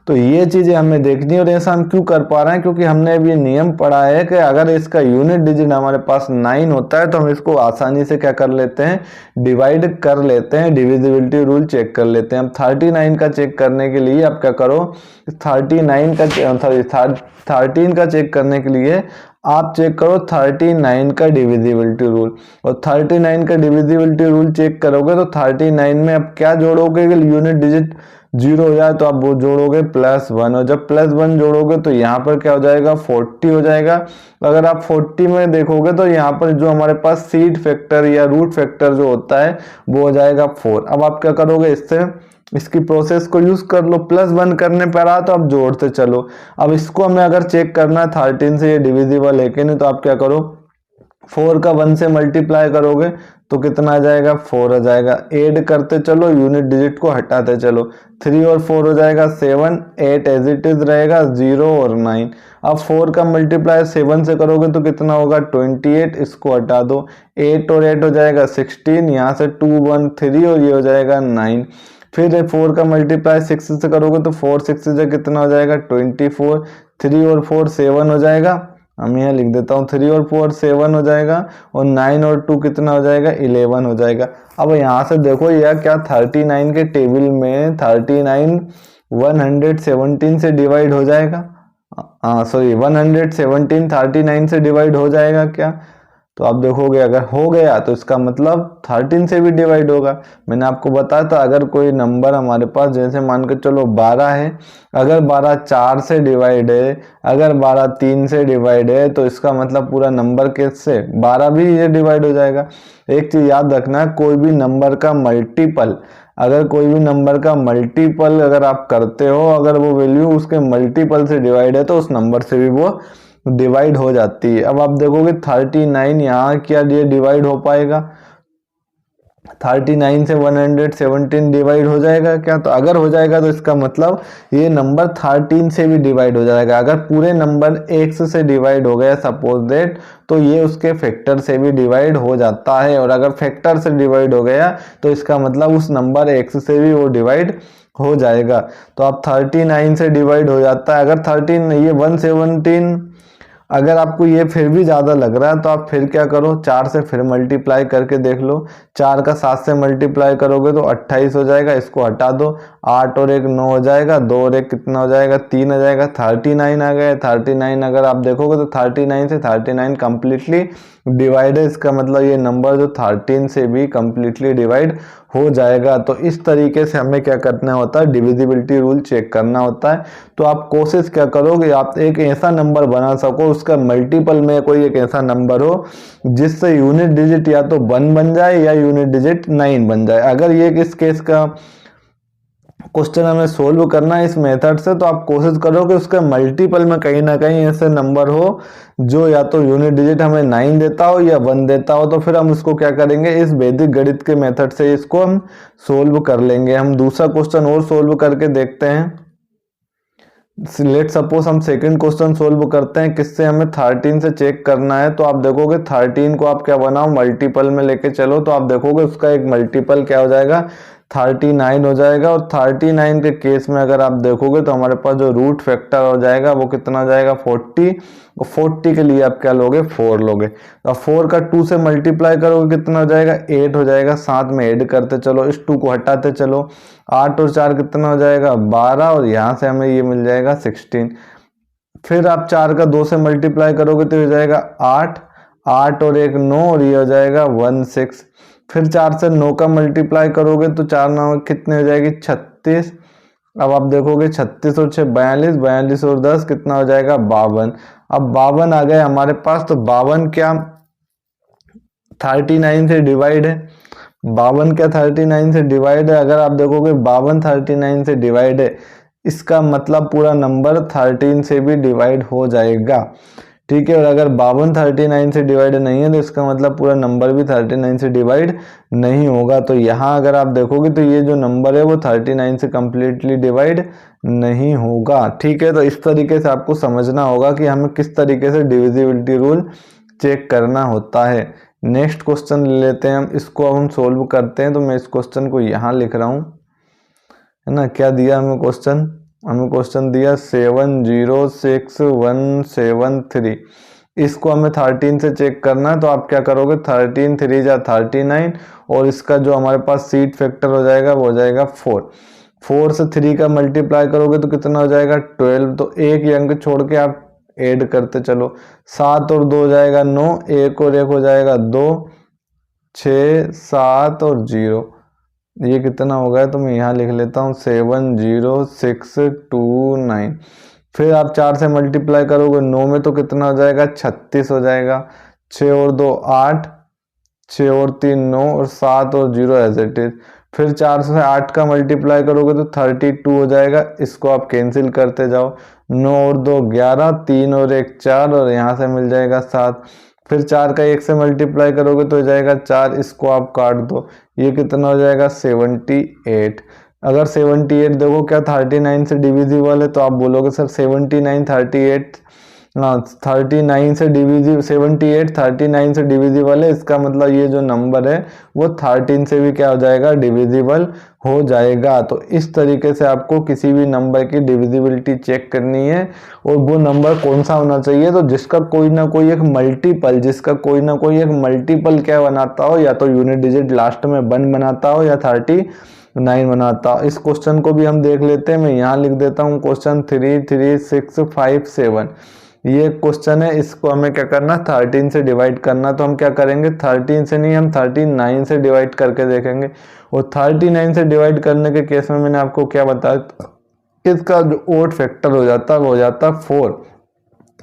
S1: तो ये चीजें हमें देखनी है। और ऐसा हम क्यों कर पा रहे हैं, क्योंकि हमने अभी ये नियम पढ़ा है कि अगर इसका यूनिट डिजिट हमारे पास 9 होता है तो हम इसको आसानी से क्या कर लेते हैं, डिवाइड कर लेते हैं, डिविजिबिलिटी रूल चेक कर लेते हैं। हम 39 का चेक करने के लिए आप क्या करो, 13 का चेक करने के लिए आप चेक करो 39 का डिविजिबिलिटी रूल। और 39 का डिविजिबिलिटी रूल चेक करोगे तो 39 में आप क्या जोड़ोगे, यूनिट डिजिट 0 हो जाए तो आप वो जोड़ोगे +1, और जब +1 जोड़ोगे तो यहाँ पर क्या हो जाएगा 40 हो जाएगा। अगर आप 40 में देखोगे तो यहाँ पर जो हमारे पास सीड फैक्टर या रूट फैक्टर जो होता है वो हो जाएगा 4। अब आप क्या करोगे, इससे इसकी प्रोसेस को यूज कर लो, +1 करने पर आ तो आप जोड़ते चलो। अब इसको हमें अगर चेक करना है 13 से ये डिविजिबल है कि नहीं, तो आप क्या करो, 4 का 1 से मल्टीप्लाई करोगे तो कितना आ जाएगा, 4 आ जाएगा। ऐड करते चलो, यूनिट डिजिट को हटाते चलो, 3 और 4 हो जाएगा 7, 8 एज इट इज रहेगा, 0 और 9। अब 4 का मल्टीप्लाई 7 से करोगे तो कितना होगा 28, इसको हटा दो, 8 और 8 हो जाएगा 16, यहाँ से 2 1 3 और ये हो जाएगा 9। फिर 4 का मल्टीप्लाई 6 से करोगे तो 4 6 से कितना हो जाएगा 24, 3 और 4 7 हो जाएगा, हम यहाँ लिख देता हूँ 3 और 4 7 हो जाएगा, और 9 और 2 कितना हो जाएगा 11 हो जाएगा। अब यहाँ से देखो यह क्या 39 के टेबल में 39 117 से डिवाइड हो जाएगा, सॉरी 117 39 से डिवाइड हो जाएगा क्या, तो आप देखोगे अगर हो गया तो इसका मतलब 13 से भी डिवाइड होगा। मैंने आपको बताया था अगर कोई नंबर हमारे पास जैसे मान के चलो 12 है, अगर 12 4 से डिवाइड है, अगर 12 3 से डिवाइड है, तो इसका मतलब पूरा नंबर किससे 12 भी ये डिवाइड हो जाएगा। एक चीज याद रखना है, कोई भी नंबर का मल्टीपल, अगर कोई भी नंबर का मल्टीपल अगर आप करते हो, अगर वो वैल्यू उसके मल्टीपल से डिवाइड है तो उस नंबर से भी वो डिवाइड हो जाती है। अब आप देखोगे 39 यहाँ क्या ये डिवाइड हो पाएगा, 39 से 117 डिवाइड हो जाएगा क्या, तो अगर हो जाएगा तो इसका मतलब ये नंबर 13 से भी डिवाइड हो जाएगा। अगर पूरे नंबर x से डिवाइड हो गया सपोज दैट, तो ये उसके फैक्टर से भी डिवाइड हो जाता है, और अगर फैक्टर से डिवाइड हो गया तो इसका मतलब उस नंबर x से भी वो डिवाइड हो जाएगा। तो अब 39 से डिवाइड हो जाता है, अगर 13 ये 117 अगर आपको ये फिर भी ज़्यादा लग रहा है तो आप फिर क्या करो, 4 से फिर मल्टीप्लाई करके देख लो। 4 का 7 से मल्टीप्लाई करोगे तो 28 हो जाएगा, इसको हटा दो। 8 और 1 9 हो जाएगा, 2 और 1 कितना हो जाएगा, 3 हो जाएगा। 39 आ गया। 39 अगर आप देखोगे तो 39 से 39 कंप्लीटली डिवाइड है। इसका मतलब ये नंबर जो 13 से भी कंप्लीटली डिवाइड हो जाएगा। तो इस तरीके से हमें क्या करना होता है, डिविजिबिलिटी रूल चेक करना होता है। तो आप कोशिश क्या करोगे, आप एक ऐसा नंबर बना सको उसका मल्टीपल में कोई एक ऐसा नंबर हो जिससे यूनिट डिजिट या तो 1 बन जाए या यूनिट डिजिट 9 बन जाए। अगर ये इस केस का क्वेश्चन हमें सोल्व करना है इस मेथड से, तो आप कोशिश करो कि उसके मल्टीपल में कहीं ना कहीं ऐसे नंबर हो जो या तो यूनिट डिजिट हमें 9 देता हो या 1 देता हो। तो फिर हम इसको क्या करेंगे, इस वैदिक गणित के मेथड से इसको हम सोल्व कर लेंगे। हम दूसरा क्वेश्चन और सोल्व करके देखते हैं। लेट सपोज हम सेकंड क्वेश्चन सोल्व करते हैं, किससे हमें 13 से चेक करना है। तो आप देखोगे 13 को आप क्या बनाओ, मल्टीपल में लेके चलो। तो आप देखोगे उसका एक मल्टीपल क्या हो जाएगा, 39 हो जाएगा। और 39 के केस में अगर आप देखोगे तो हमारे पास जो रूट फैक्टर हो जाएगा वो कितना हो जाएगा, 40। और 40 के लिए आप क्या लोगे, 4 लोगे। अब 4 का 2 से मल्टीप्लाई करोगे कितना हो जाएगा, 8 हो जाएगा। साथ में ऐड करते चलो, इस 2 को हटाते चलो। 8 और 4 कितना हो जाएगा, 12। और यहाँ से हमें ये मिल जाएगा 16। फिर आप 4 का 2 से मल्टीप्लाई करोगे तो हो जाएगा 8। 8 और 1 9 और ये हो जाएगा 16। फिर 4 से 9 का मल्टीप्लाई करोगे तो 4 9 कितने हो जाएगी, 36। अब आप देखोगे 36 और 6 42, 42 और 10 कितना हो जाएगा, 52। अब 52 आ गए हमारे पास। तो 52 क्या 39 से डिवाइड है, 52 क्या 39 से डिवाइड है। अगर आप देखोगे 52 39 से डिवाइड है, इसका मतलब पूरा नंबर 13 से भी डिवाइड हो जाएगा। ठीक है। और अगर 52 39 से डिवाइड नहीं है तो इसका मतलब पूरा नंबर भी 39 से डिवाइड नहीं होगा। तो यहाँ अगर आप देखोगे तो ये जो नंबर है वो 39 से कंप्लीटली डिवाइड नहीं होगा। ठीक है। तो इस तरीके से आपको समझना होगा कि हमें किस तरीके से डिविजिबिलिटी रूल चेक करना होता है। नेक्स्ट क्वेश्चन ले लेते हैं हम, इसको अब हम सोल्व करते हैं। तो मैं इस क्वेश्चन को यहाँ लिख रहा हूँ, है ना। क्या दिया हमें क्वेश्चन, हमें क्वेश्चन दिया 706173। इसको हमें 13 से चेक करना है। तो आप क्या करोगे, 13 3 जा 39 और इसका जो हमारे पास सीट फैक्टर हो जाएगा वो हो जाएगा 4। 4 से 3 का मल्टीप्लाई करोगे तो कितना हो जाएगा, 12। तो एक अंक छोड़ के आप ऐड करते चलो। 7 और 2 हो जाएगा 9, 1 और 1 हो जाएगा 2, 6 7 और 0। ये कितना हो गया, तो मैं यहाँ लिख लेता हूँ 70629। फिर आप 4 से मल्टीप्लाई करोगे 9 में तो कितना हो जाएगा, 36 हो जाएगा। 6 और 2 8, 6 और 3 9 और 7 और 0 एज इट इज। फिर 4 से 8 का मल्टीप्लाई करोगे तो 32 हो जाएगा। इसको आप कैंसिल करते जाओ। 9 और 2 11, 3 और 1 4 और यहाँ से मिल जाएगा 7। फिर 4 का 1 से मल्टीप्लाई करोगे तो हो जाएगा 4, इसको आप काट दो। ये कितना हो जाएगा, 78। अगर 78 देखो क्या 39 से डिविजिबल है, तो आप बोलोगे सर 79 38 39 से डिविजिबल, 78 39 से डिविजिबल है। इसका मतलब ये जो नंबर है वो 13 से भी क्या हो जाएगा, डिविजिबल हो जाएगा। तो इस तरीके से आपको किसी भी नंबर की डिविजिबिलिटी चेक करनी है। और वो नंबर कौन सा होना चाहिए, तो जिसका कोई ना कोई एक मल्टीपल, जिसका कोई ना कोई एक मल्टीपल क्या बनाता हो, या तो यूनिट डिजिट लास्ट में 1 बनाता हो या 39 बनाता हो। इस क्वेश्चन को भी हम देख लेते हैं। मैं यहाँ लिख देता हूँ क्वेश्चन 33657। ये क्वेश्चन है, इसको हमें क्या करना, 13 से डिवाइड करना। तो हम क्या करेंगे, 13 से नहीं, हम 39 से डिवाइड करके देखेंगे। और 39 से डिवाइड करने के केस में मैंने आपको क्या बताया, इसका जो ओड फैक्टर हो जाता है वो हो जाता है 4।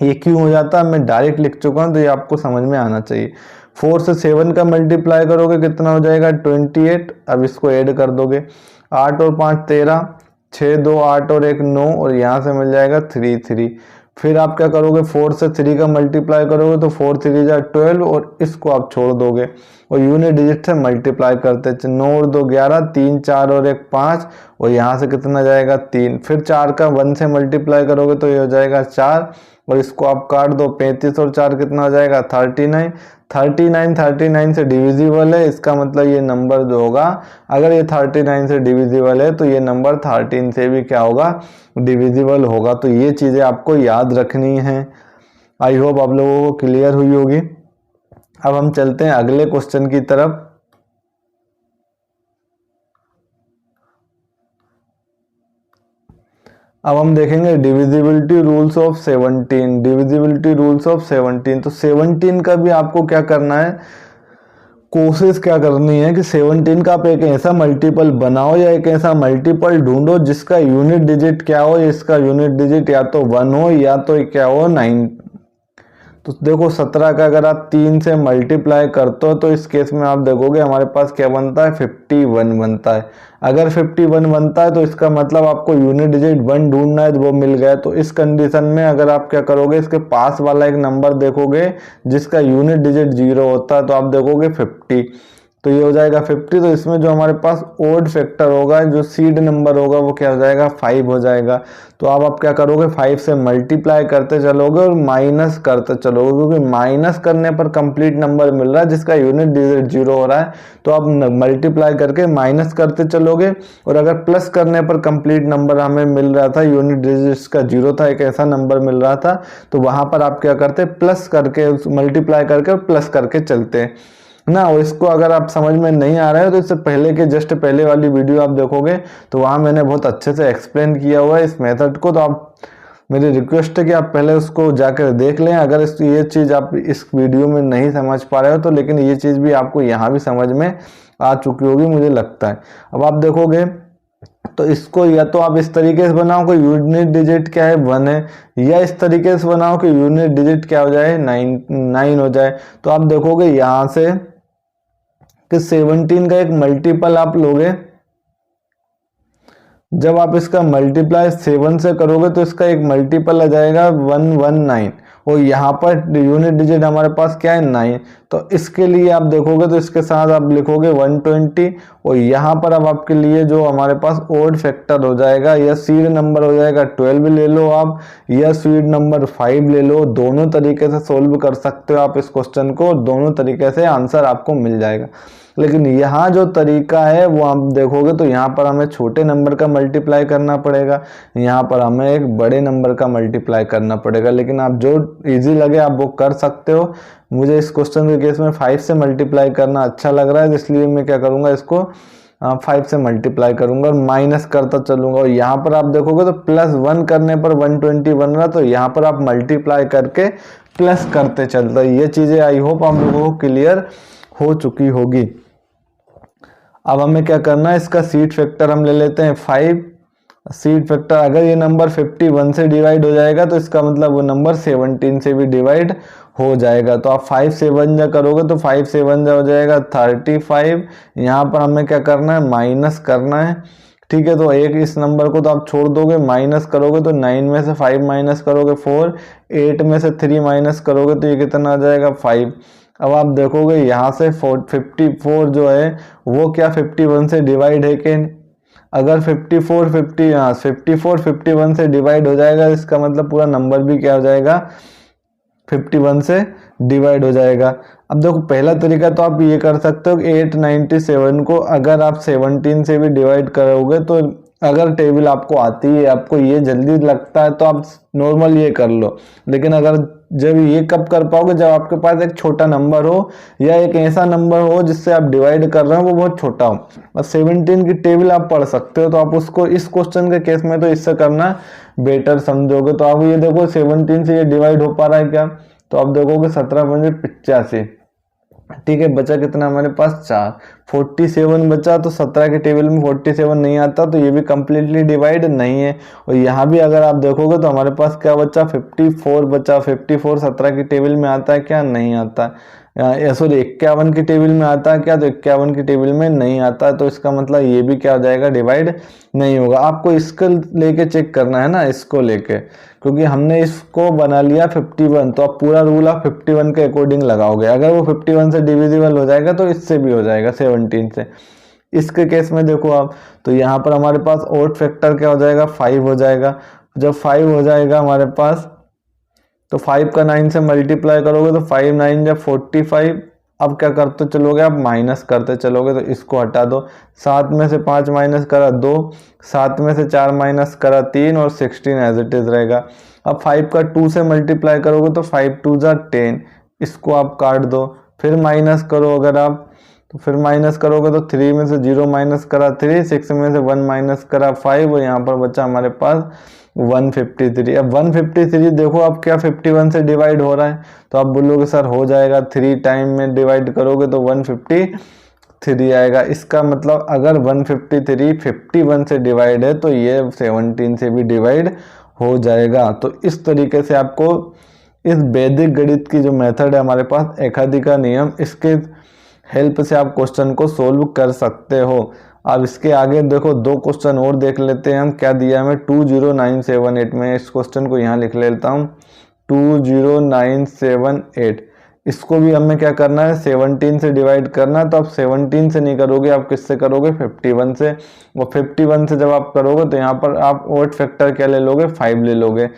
S1: ये क्यों हो जाता है मैं डायरेक्ट लिख चुका हूँ, तो ये आपको समझ में आना चाहिए। 4 से 7 का मल्टीप्लाई करोगे कितना हो जाएगा, 28। अब इसको ऐड कर दोगे, 8 और 5 13, 6 2 8 और 1 9 और यहाँ से मिल जाएगा 3 3। फिर आप क्या करोगे, 4 से 3 का मल्टीप्लाई करोगे तो 4 3 जा 12 और इसको आप छोड़ दोगे और यूनिट डिजिट से मल्टीप्लाई करते, 9 और 2 11, 3 4 और 1 5 और यहाँ से कितना जाएगा 3। फिर 4 का 1 से मल्टीप्लाई करोगे तो ये हो जाएगा 4 और इसको आप काट दो। 35 और 4 कितना हो जाएगा, 39। 39 से डिविजिबल है, इसका मतलब ये नंबर जो होगा, अगर ये 39 से डिविजिबल है तो ये नंबर 13 से भी क्या होगा, डिविजिबल होगा। तो ये चीज़ें आपको याद रखनी है। आई होप आप लोगों को क्लियर हुई होगी। अब हम चलते हैं अगले क्वेश्चन की तरफ। अब हम देखेंगे divisibility rules of 17। Divisibility rules of 17, तो 17 का भी आपको क्या करना है, कोशिश क्या करनी है कि 17 का आप एक ऐसा मल्टीपल बनाओ या एक ऐसा मल्टीपल ढूंढो जिसका यूनिट डिजिट क्या हो। इसका यूनिट डिजिट या तो 1 हो या तो क्या हो 9। तो देखो 17 का अगर आप 3 से मल्टीप्लाई करते हो तो इस केस में आप देखोगे हमारे पास क्या बनता है, 51 बनता है। अगर 51 बनता है तो इसका मतलब आपको यूनिट डिजिट 1 ढूंढना है, तो वो मिल गया। तो इस कंडीशन में अगर आप क्या करोगे, इसके पास वाला एक नंबर देखोगे जिसका यूनिट डिजिट 0 होता है, तो आप देखोगे 50, तो ये हो जाएगा 50। तो इसमें जो हमारे पास ओड फैक्टर होगा, जो सीड नंबर होगा, वो क्या हो जाएगा, 5 हो जाएगा। तो अब आप क्या करोगे, 5 से मल्टीप्लाई करते चलोगे और माइनस करते चलोगे, क्योंकि माइनस करने पर कंप्लीट नंबर मिल रहा है जिसका यूनिट डिजिट 0 हो रहा है। तो आप मल्टीप्लाई करके माइनस करते चलोगे, और अगर प्लस करने पर कंप्लीट नंबर हमें मिल रहा था, यूनिट डिजिट जिसका 0 था, एक ऐसा नंबर मिल रहा था, तो वहां पर आप क्या करते, प्लस करके मल्टीप्लाई करके और प्लस करके चलते ना। और इसको अगर आप समझ में नहीं आ रहा है तो इससे पहले के जस्ट पहले वाली वीडियो आप देखोगे तो वहां मैंने बहुत अच्छे से एक्सप्लेन किया हुआ है इस मेथड को। तो आप, मेरी रिक्वेस्ट है कि आप पहले उसको जाकर देख लें। अगर ये चीज़ आप इस वीडियो में नहीं समझ पा रहे हो तो, लेकिन ये चीज़ भी आपको यहाँ भी समझ में आ चुकी होगी मुझे लगता है। अब आप देखोगे तो इसको या तो आप इस तरीके से बनाओ कि यूनिट डिजिट क्या है, 1 है, या इस तरीके से बनाओ कि यूनिट डिजिट क्या हो जाए, 9 हो जाए। तो आप देखोगे यहाँ से कि 17 का एक मल्टीपल आप लोगे, जब आप इसका मल्टीप्लाई 7 से करोगे तो इसका एक मल्टीपल आ जाएगा 119, और यहाँ पर यूनिट डिजिट हमारे पास क्या है, 9। तो इसके लिए आप देखोगे तो इसके साथ आप लिखोगे 120, और यहाँ पर अब आपके लिए जो हमारे पास ओड फैक्टर हो जाएगा या सीड नंबर हो जाएगा 12 ले लो आप, या सीड नंबर 5 ले लो। दोनों तरीके से सोल्व कर सकते हो आप इस क्वेश्चन को, दोनों तरीके से आंसर आपको मिल जाएगा। लेकिन यहाँ जो तरीका है वो आप देखोगे तो यहाँ पर हमें छोटे नंबर का मल्टीप्लाई करना पड़ेगा, यहाँ पर हमें एक बड़े नंबर का मल्टीप्लाई करना पड़ेगा। लेकिन आप जो इजी लगे आप वो कर सकते हो। मुझे इस क्वेश्चन के केस में 5 से मल्टीप्लाई करना अच्छा लग रहा है, इसलिए मैं क्या करूँगा, इसको 5 से मल्टीप्लाई करूंगा और माइनस करता चलूंगा। और यहाँ पर आप देखोगे तो +1 करने पर 120 बन रहा, तो यहाँ पर आप मल्टीप्लाई करके प्लस करते चलते। ये चीज़ें आई होप आप लोगों को क्लियर हो चुकी होगी। अब हमें क्या करना है, इसका सीड फैक्टर हम ले लेते हैं 5। सीड फैक्टर, अगर ये नंबर 51 से डिवाइड हो जाएगा तो इसका मतलब वो नंबर 17 से भी डिवाइड हो जाएगा। तो आप 5 से 1 जा करोगे तो 5 से 1 जा हो जाएगा 35। यहाँ पर हमें क्या करना है, माइनस करना है, ठीक है। तो एक इस नंबर को तो आप छोड़ दोगे, माइनस करोगे तो 9 में से 5 माइनस करोगे 4, 8 में से 3 माइनस करोगे तो ये कितना आ जाएगा, 5। अब आप देखोगे यहाँ से 54 जो है वो क्या 51 से डिवाइड है कि, अगर 54 51 से डिवाइड हो जाएगा, इसका मतलब पूरा नंबर भी क्या हो जाएगा, 51 से डिवाइड हो जाएगा। अब देखो पहला तरीका तो आप ये कर सकते हो कि 897 को अगर आप 17 से भी डिवाइड करोगे, तो अगर टेबल आपको आती है, आपको ये जल्दी लगता है तो आप नॉर्मल ये कर लो। लेकिन अगर जब ये कब कर पाओगे, जब आपके पास एक छोटा नंबर हो या एक ऐसा नंबर हो जिससे आप डिवाइड कर रहे हो वो बहुत छोटा हो। अब 17 की टेबल आप पढ़ सकते हो, तो आप उसको इस क्वेश्चन के केस में तो इससे करना बेटर समझोगे। तो आप ये देखो 17 से ये डिवाइड हो पा रहा है क्या, तो आप देखोगे 17×85, ठीक है। बचा कितना हमारे पास 4, 47 बचा। तो 17 के टेबल में 47 नहीं आता, तो ये भी कंप्लीटली डिवाइड नहीं है। और यहाँ भी अगर आप देखोगे तो हमारे पास क्या बचा, 54 बचा। 54 17 की टेबल में आता है क्या, नहीं आता। सॉरी 51 की टेबल में आता है क्या, तो 51 की टेबल में नहीं आता। तो इसका मतलब ये भी क्या हो जाएगा, डिवाइड नहीं होगा। आपको इसको लेके चेक करना है ना, इसको लेके, क्योंकि हमने इसको बना लिया 51, तो आप पूरा रूल आप 51 के अकॉर्डिंग लगाओगे। अगर वो 51 से डिविजिबल हो जाएगा तो इससे भी हो जाएगा 17 से। इसके केस में देखो आप, तो यहाँ पर हमारे पास ओड फैक्टर क्या हो जाएगा, 5 हो जाएगा। जब 5 हो जाएगा हमारे पास, तो 5 का 9 से मल्टीप्लाई करोगे तो 5 9 जब 45। अब क्या करते चलोगे, आप माइनस करते चलोगे, तो इसको हटा दो। 7 में से 5 माइनस करा 2, 7 में से 4 माइनस करा 3, और 16 एज इट इज रहेगा। अब 5 का 2 से मल्टीप्लाई करोगे तो 5 2 जा 10, इसको आप काट दो। फिर माइनस करो अगर आप, तो फिर माइनस करोगे तो 3 में से 0 माइनस करा 3, 6 में से 1 माइनस करा 5 और यहाँ पर बचा हमारे पास 153। अब 153 देखो अब क्या 51 से डिवाइड हो रहा है, तो आप बोलोगे सर हो जाएगा, 3 टाइम में डिवाइड करोगे तो 153 आएगा। इसका मतलब अगर 153 51 से डिवाइड है तो ये 17 से भी डिवाइड हो जाएगा। तो इस तरीके से आपको इस वैदिक गणित की जो मेथड है हमारे पास एकाधिकार नियम, इसके हेल्प से आप क्वेश्चन को सोल्व कर सकते हो। अब इसके आगे देखो 2 क्वेश्चन और देख लेते हैं हम, क्या दिया हमें 20978 में। इस क्वेश्चन को यहाँ लिख लेता हूँ 20978। इसको भी हमें क्या करना है 17 से डिवाइड करना है। तो आप 17 से नहीं करोगे, आप किससे करोगे 51 से। और 51 से जब आप करोगे तो यहाँ पर आप ओड फैक्टर क्या ले लोगे 5 ले लोगे।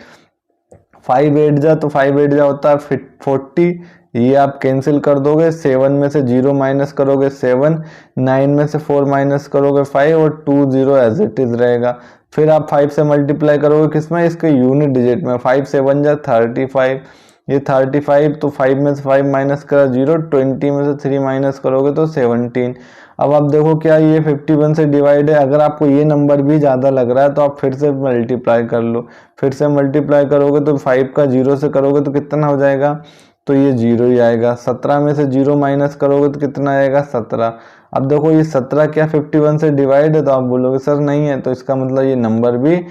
S1: 5 8 जा तो 5 8 जा होता है 40, ये आप कैंसिल कर दोगे। 7 में से 0 माइनस करोगे 7, 9 में से 4 माइनस करोगे 5 और 2 0 एज इट इज रहेगा। फिर आप 5 से मल्टीप्लाई करोगे किसमें, इसके यूनिट डिजिट में। 5 7 जा 35, ये 35, तो 5 में से 5 माइनस करा 0, 20 में से 3 माइनस करोगे तो 17। अब आप देखो क्या ये 51 से डिवाइड है। अगर आपको ये नंबर भी ज़्यादा लग रहा है तो आप फिर से मल्टीप्लाई कर लो। फिर से मल्टीप्लाई करोगे तो 5 का 0 से करोगे तो कितना हो जाएगा, तो ये 0 ही आएगा। 17 में से 0 माइनस करोगे तो कितना आएगा 17। अब देखो ये 17 क्या 51 से डिवाइड है, तो आप बोलोगे सर नहीं है, तो इसका मतलब ये नंबर भी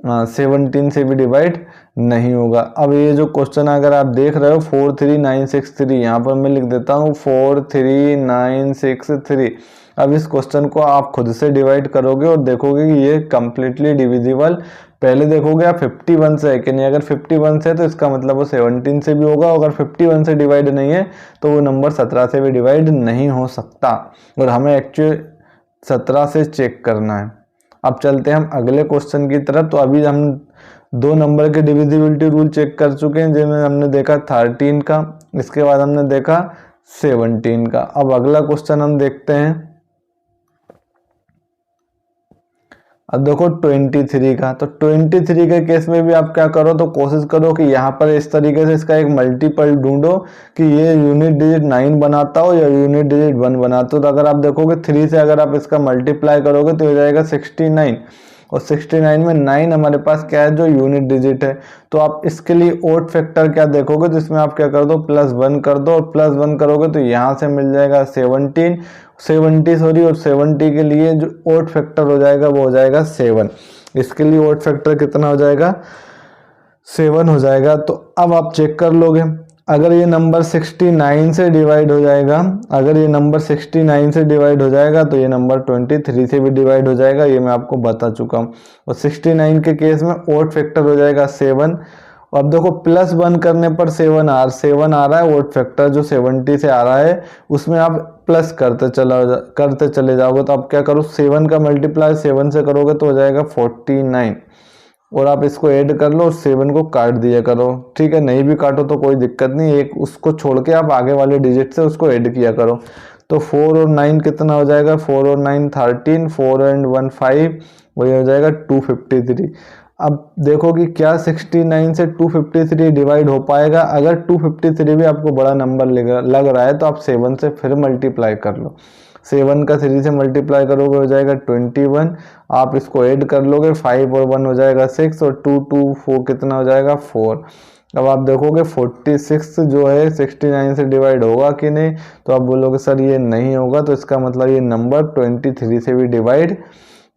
S1: 17 से भी डिवाइड नहीं होगा। अब ये जो क्वेश्चन अगर आप देख रहे हो 43963, यहाँ पर मैं लिख देता हूँ 43963। अब इस क्वेश्चन को आप खुद से डिवाइड करोगे और देखोगे कि ये कम्प्लीटली डिविजिबल। पहले देखोगे आप 51 से है कि नहीं, अगर 51 से है तो इसका मतलब वो 17 से भी होगा। अगर 51 से डिवाइड नहीं है तो वो नंबर 17 से भी डिवाइड नहीं हो सकता, और हमें एक्चुअली 17 से चेक करना है। अब चलते हैं हम अगले क्वेश्चन की तरफ। तो अभी हम 2 नंबर के डिविजिबिलिटी रूल चेक कर चुके हैं, जिनमें हमने देखा 13 का, इसके बाद हमने देखा 17 का। अब अगला क्वेश्चन हम देखते हैं। अब देखो 23 का। तो 23 के केस में भी आप क्या करो, तो कोशिश करो कि यहाँ पर इस तरीके से इसका एक मल्टीपल ढूंढो कि ये यूनिट डिजिट 9 बनाता हो या यूनिट डिजिट 1 बनाता हो। तो अगर आप देखोगे 3 से अगर आप इसका मल्टीप्लाई करोगे तो हो जाएगा 69, और 69 में 9 हमारे पास क्या है जो यूनिट डिजिट है। तो आप इसके लिए ओड फैक्टर क्या देखोगे, तो इसमें आप क्या कर दो +1 कर दो, और +1 करोगे तो यहाँ से मिल जाएगा 70 और 70 के लिए जो ओड फैक्टर हो जाएगा वो हो जाएगा 7। इसके लिए ओड फैक्टर कितना हो जाएगा 7 हो जाएगा। तो अब आप चेक कर लोगे, अगर ये नंबर 69 से डिवाइड हो जाएगा, अगर ये नंबर 69 से डिवाइड हो जाएगा तो ये नंबर 23 से भी डिवाइड हो जाएगा, ये मैं आपको बता चुका हूँ। और 69 के केस में ओड फैक्टर हो जाएगा 7। अब देखो +1 करने पर 7 आ रहा है, ओड फैक्टर जो 70 से आ रहा है उसमें आप प्लस करते चले जाओगे। तो आप क्या करो 7 का मल्टीप्लाई 7 से करोगे तो हो जाएगा 49, और आप इसको ऐड कर लो और 7 को काट दिया करो। ठीक है, नहीं भी काटो तो कोई दिक्कत नहीं, एक उसको छोड़ के आप आगे वाले डिजिट से उसको ऐड किया करो। तो 4 और 9 कितना हो जाएगा, 4 और 9 13, 4 एंड 1 5, वही हो जाएगा 253। अब देखो कि क्या 69 से 253 डिवाइड हो पाएगा। अगर 253 भी आपको बड़ा नंबर लग रहा है तो आप 7 से फिर मल्टीप्लाई कर लो। 7 का 3 से मल्टीप्लाई करोगे हो जाएगा 21, आप इसको ऐड कर लोगे 5 और 1 हो जाएगा 6, और 2 2 4 कितना हो जाएगा 4। अब आप देखोगे 46 जो है 69 से डिवाइड होगा कि नहीं, तो आप बोलोगे सर ये नहीं होगा, तो इसका मतलब ये नंबर 23 से भी डिवाइड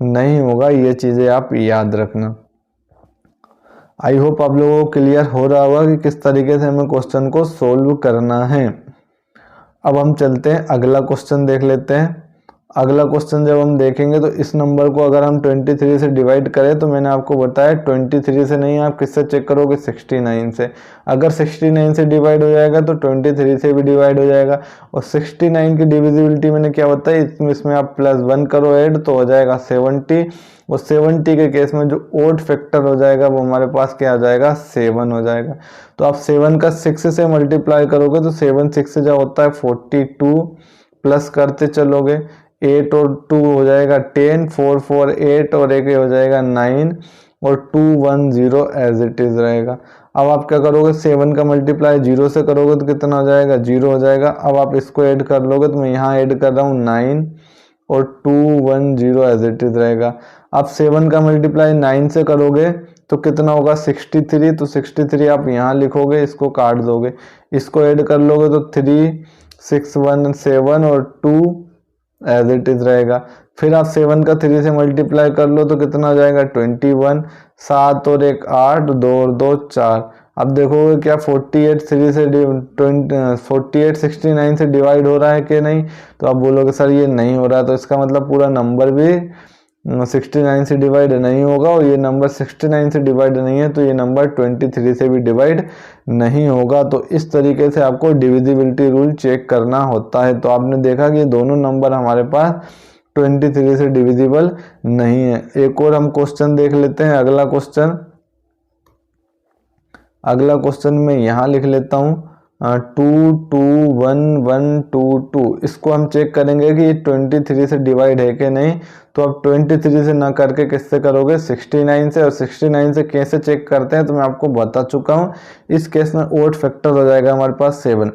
S1: नहीं होगा। ये चीज़ें आप याद रखना। आई होप आप लोगों को क्लियर हो रहा होगा कि किस तरीके से हमें क्वेश्चन को सोल्व करना है। अब हम चलते हैं अगला क्वेश्चन देख लेते हैं। अगला क्वेश्चन जब हम देखेंगे तो इस नंबर को अगर हम 23 से डिवाइड करें, तो मैंने आपको बताया 23 से नहीं, आप किससे चेक करोगे 69 से। अगर 69 से डिवाइड हो जाएगा तो 23 से भी डिवाइड हो जाएगा। और 69 की डिविजिबिलिटी मैंने क्या बताया, इसमें आप +1 करो ऐड तो हो जाएगा 70, और 70 के केस में जो ओड फैक्टर हो जाएगा वो हमारे पास क्या आ जाएगा 7 हो जाएगा। तो आप 7 का 6 से मल्टीप्लाई करोगे तो 7 6 से जो होता है 42, प्लस करते चलोगे 8 और 2 हो जाएगा 10, 4 4 8 और एक हो जाएगा 9, और 210 एज इट इज रहेगा। अब आप क्या करोगे, 7 का मल्टीप्लाई 0 से करोगे तो कितना हो जाएगा, 0 हो जाएगा। अब आप इसको ऐड कर लोगे तो मैं यहाँ ऐड कर रहा हूँ 9 और 210 एज इट इज रहेगा। आप 7 का मल्टीप्लाई 9 से करोगे तो कितना होगा, 63। तो 63 आप यहाँ लिखोगे, इसको काट दोगे, इसको ऐड कर लोगे तो 3 6 1 7 और 2 एज इट इज रहेगा। फिर आप 7 का 3 से मल्टीप्लाई कर लो तो कितना हो जाएगा, 21। 7 और 1 8, 2 और 2 4। अब देखोगे क्या 48 69 से डिवाइड हो रहा है कि नहीं, तो आप बोलोगे सर ये नहीं हो रहा, तो इसका मतलब पूरा नंबर भी 69 से डिवाइड नहीं होगा, और ये नंबर 69 से डिवाइड नहीं है तो ये नंबर 23 से भी डिवाइड नहीं होगा। तो इस तरीके से आपको डिविजिबिलिटी रूल चेक करना होता है। तो आपने देखा कि दोनों नंबर हमारे पास 23 से डिविजिबल नहीं है। एक और हम क्वेश्चन देख लेते हैं, अगला क्वेश्चन मैं यहाँ लिख लेता हूँ 2 2 1 1 2 2। इसको हम चेक करेंगे कि 23 से डिवाइड है कि नहीं। तो अब 23 से ना करके किससे करोगे, 69 से। और 69 से कैसे चेक करते हैं तो मैं आपको बता चुका हूँ। इस केस में ओड फैक्टर हो जाएगा हमारे पास 7।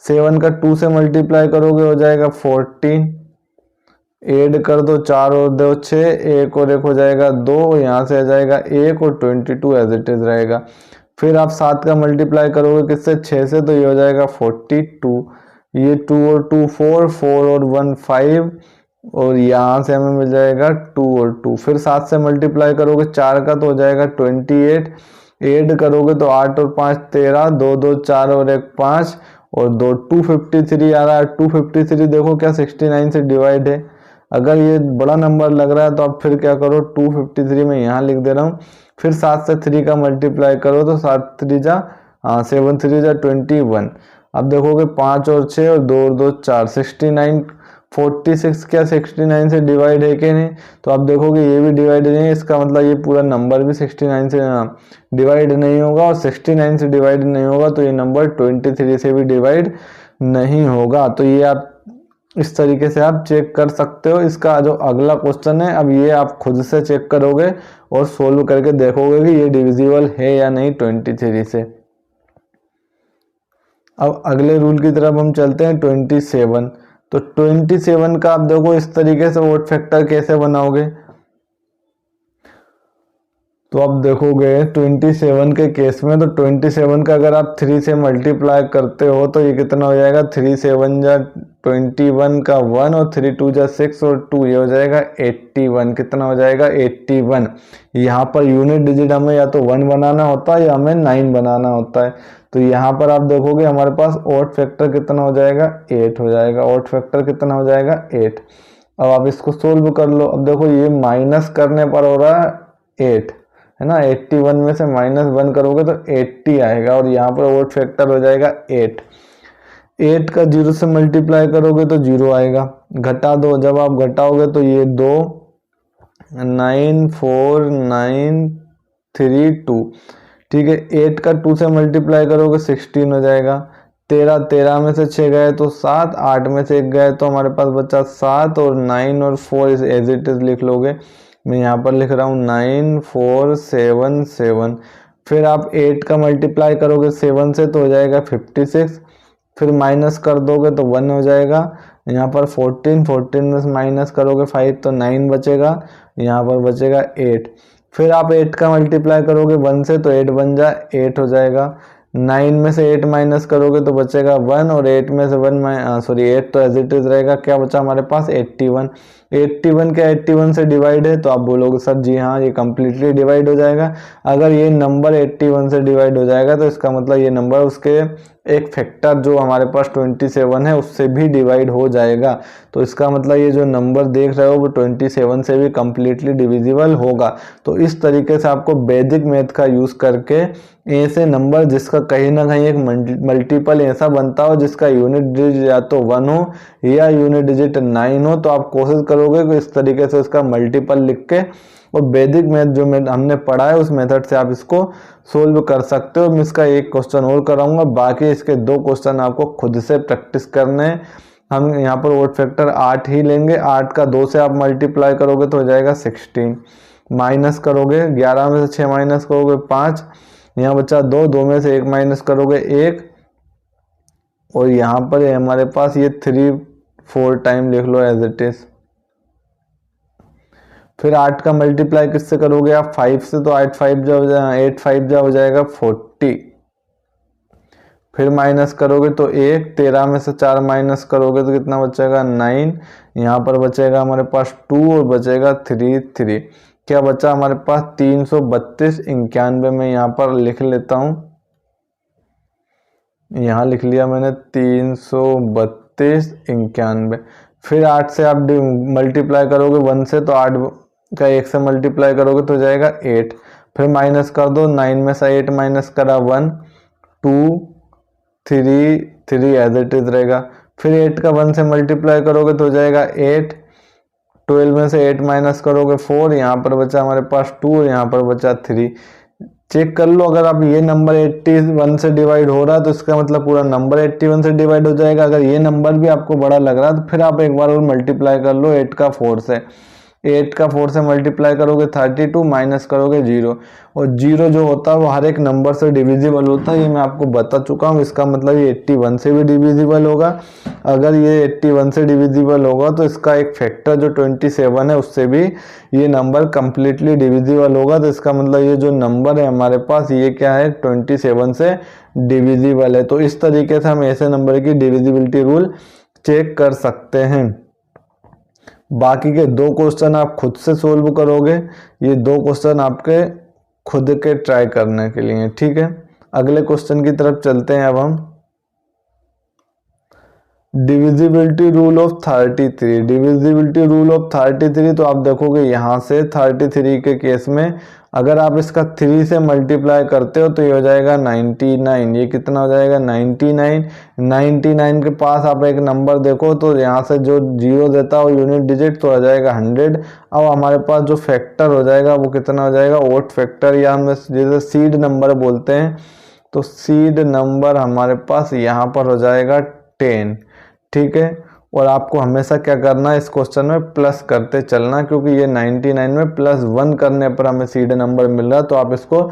S1: 7 का 2 से मल्टीप्लाई करोगे हो जाएगा 14, ऐड कर दो 4 और 2 6, 1 और 1 हो जाएगा 2, यहाँ से आ जाएगा 1 और 22 एज इट इज रहेगा। फिर आप 7 का मल्टीप्लाई करोगे किससे, 6 से, तो ये हो जाएगा 42। ये 2 और 2 4, 4 और 1 5, और यहाँ से हमें मिल जाएगा 2 और 2। फिर 7 से मल्टीप्लाई करोगे 4 का तो हो जाएगा 28। ऐड करोगे तो 8 और 5 13, 2 2 4 और 1 5 और 2 253 आ रहा है। 253 देखो क्या 69 से डिवाइड है। अगर ये बड़ा नंबर लग रहा है तो आप फिर क्या करो, 253 में यहाँ लिख दे रहा हूँ। फिर 7 से 3 का मल्टीप्लाई करो तो 7 3 जा 7 3 जा 21। अब देखोगे 5 और 6 और 2 और 2 4, 69 46 क्या 69 से डिवाइड है कि नहीं, तो आप देखोगे ये भी डिवाइड नहीं है। इसका मतलब ये पूरा नंबर भी 69 से डिवाइड नहीं होगा, और 69 से डिवाइड नहीं होगा तो ये नंबर 23 से भी डिवाइड नहीं होगा। तो ये आप इस तरीके से आप चेक कर सकते हो। इसका जो अगला क्वेश्चन है, अब ये आप खुद से चेक करोगे और सोल्व करके देखोगे कि ये डिविजिबल है या नहीं 23 से। अब अगले रूल की तरफ हम चलते हैं 27। तो 27 का आप देखो इस तरीके से ओड फैक्टर कैसे बनाओगे। तो आप देखोगे 27 के केस में, तो 27 का अगर आप 3 से मल्टीप्लाई करते हो तो ये कितना हो जाएगा, 3 7 जा 21 का 1 और 3 2 जा 6 और 2, ये हो जाएगा 81। कितना हो जाएगा 81। यहाँ पर यूनिट डिजिट हमें या तो 1 बनाना होता है या हमें 9 बनाना होता है। तो यहाँ पर आप देखोगे हमारे पास ओड फैक्टर कितना हो जाएगा, 8 हो जाएगा। ओड फैक्टर कितना हो जाएगा, 8। अब आप इसको सोल्व कर लो। अब देखो ये माइनस करने पर हो रहा है 8, है ना। 81 में से -1 करोगे तो 80 आएगा, और यहाँ पर ओड फैक्टर हो जाएगा 8। 8 का 0 से मल्टीप्लाई करोगे तो 0 आएगा। घटा दो, जब आप घटाओगे तो ये 2 9 4 9 3 2, ठीक है। 8 का 2 से मल्टीप्लाई करोगे 16 हो जाएगा। 13 में से 6 गए तो 7, 8 में से 1 गए तो हमारे पास बचा 7, और 9 और 4 एज इट इज लिख लोगे। मैं यहाँ पर लिख रहा हूँ 9 4 7 7। फिर आप 8 का मल्टीप्लाई करोगे 7 से तो हो जाएगा 56। फिर माइनस कर दोगे तो 1 हो जाएगा। यहाँ पर 14 में से माइनस करोगे 5 तो 9 बचेगा, यहाँ पर बचेगा 8। फिर आप 8 का मल्टीप्लाई करोगे 1 से तो 8 बन जा 8 हो जाएगा। 9 में से 8 माइनस करोगे तो बचेगा 1, और 8 में से 8 तो एज इट इज रहेगा। क्या बचा हमारे पास 81। 81 क्या 81 से डिवाइड है, तो आप बोलोगे सर जी हाँ ये कंप्लीटली डिवाइड हो जाएगा। अगर ये नंबर 81 से डिवाइड हो जाएगा तो इसका मतलब ये नंबर उसके एक फैक्टर जो हमारे पास 27 है उससे भी डिवाइड हो जाएगा। तो इसका मतलब ये जो नंबर देख रहे हो वो 27 से भी कंप्लीटली डिविजिबल होगा। तो इस तरीके से आपको बेसिक मैथ का यूज करके ऐसे नंबर जिसका कहीं ना कहीं एक मल्टीपल ऐसा बनता हो जिसका यूनिट डिजिट या तो 1 हो या यूनिट डिजिट 9 हो, तो आप कोशिश करोगे कि इस तरीके से उसका मल्टीपल लिख के, और वैदिक मैथ जो हमने पढ़ा है उस मेथड से आप इसको सोल्व कर सकते हो। मैं इसका एक क्वेश्चन और कराऊंगा, बाकी इसके 2 क्वेश्चन आपको खुद से प्रैक्टिस करने हैं। हम यहाँ पर ओड फैक्टर 8 ही लेंगे। 8 का 2 से आप मल्टीप्लाई करोगे तो हो जाएगा 16। माइनस करोगे, 11 में से 6 माइनस करोगे 5, यहाँ बचा 2, 2 में से 1 माइनस करोगे 1, और यहाँ पर है हमारे पास ये 3 4 टाइम लिख लो एज इट इज। फिर 8 का मल्टीप्लाई किससे करोगे आप? 5 से, तो 8 5 जा हो जाएगा 40। फिर माइनस करोगे तो 1, 13 में से 4 माइनस करोगे तो कितना बचेगा? 9। यहाँ पर बचेगा हमारे पास 2 और बचेगा 3 3। क्या बचा हमारे पास? 332 91 में यहाँ पर लिख लेता हूँ, यहाँ लिख लिया मैंने 332 91। फिर 8 से आप मल्टीप्लाई करोगे 1 से, तो 8 का 1 से मल्टीप्लाई करोगे तो हो जाएगा 8। फिर माइनस कर दो, 9 में से 8 माइनस करा 1, 2 3 3 एज इट इज रहेगा। फिर 8 का 1 से मल्टीप्लाई करोगे तो हो जाएगा 8, 12 में से 8 माइनस करोगे 4, यहाँ पर बचा हमारे पास 2 और यहाँ पर बचा 3। चेक कर लो, अगर आप ये नंबर 81 से डिवाइड हो रहा है तो इसका मतलब पूरा नंबर 81 से डिवाइड हो जाएगा। अगर ये नंबर भी आपको बड़ा लग रहा है तो फिर आप एक बार और मल्टीप्लाई कर लो 8 का 4 से। 8 का 4 से मल्टीप्लाई करोगे 32, माइनस करोगे 0, और 0 जो होता है वो हर एक नंबर से डिविजिबल होता है, ये मैं आपको बता चुका हूँ। इसका मतलब ये 81 से भी डिविजिबल होगा। अगर ये 81 से डिविजिबल होगा तो इसका एक फैक्टर जो 27 है उससे भी ये नंबर कंप्लीटली डिविजिबल होगा। तो इसका मतलब ये जो नंबर है हमारे पास ये क्या है? 27 से डिविजिबल है। तो इस तरीके से हम ऐसे नंबर की डिविजिबिलिटी रूल चेक कर सकते हैं। बाकी के 2 क्वेश्चन आप खुद से सोल्व करोगे, ये 2 क्वेश्चन आपके खुद के ट्राई करने के लिए, ठीक है। अगले क्वेश्चन की तरफ चलते हैं अब हम। Divisibility rule of 33। Divisibility rule of 33, तो आप देखोगे यहाँ से 33 के केस में अगर आप इसका 3 से मल्टीप्लाई करते हो तो ये हो जाएगा 99। ये कितना हो जाएगा? 99। 99 के पास आप एक नंबर देखो तो यहाँ से जो 0 देता है वो यूनिट डिजिट, तो आ जाएगा 100। अब हमारे पास जो फैक्टर हो जाएगा वो कितना हो जाएगा? ओड फैक्टर, या हम जैसे सीड नंबर बोलते हैं, तो सीड नंबर हमारे पास यहाँ पर हो जाएगा 10, ठीक है। और आपको हमेशा क्या करना है इस क्वेश्चन में? प्लस करते चलना, क्योंकि ये 99 में +1 करने पर हमें सीड नंबर मिल रहा है, तो आप इसको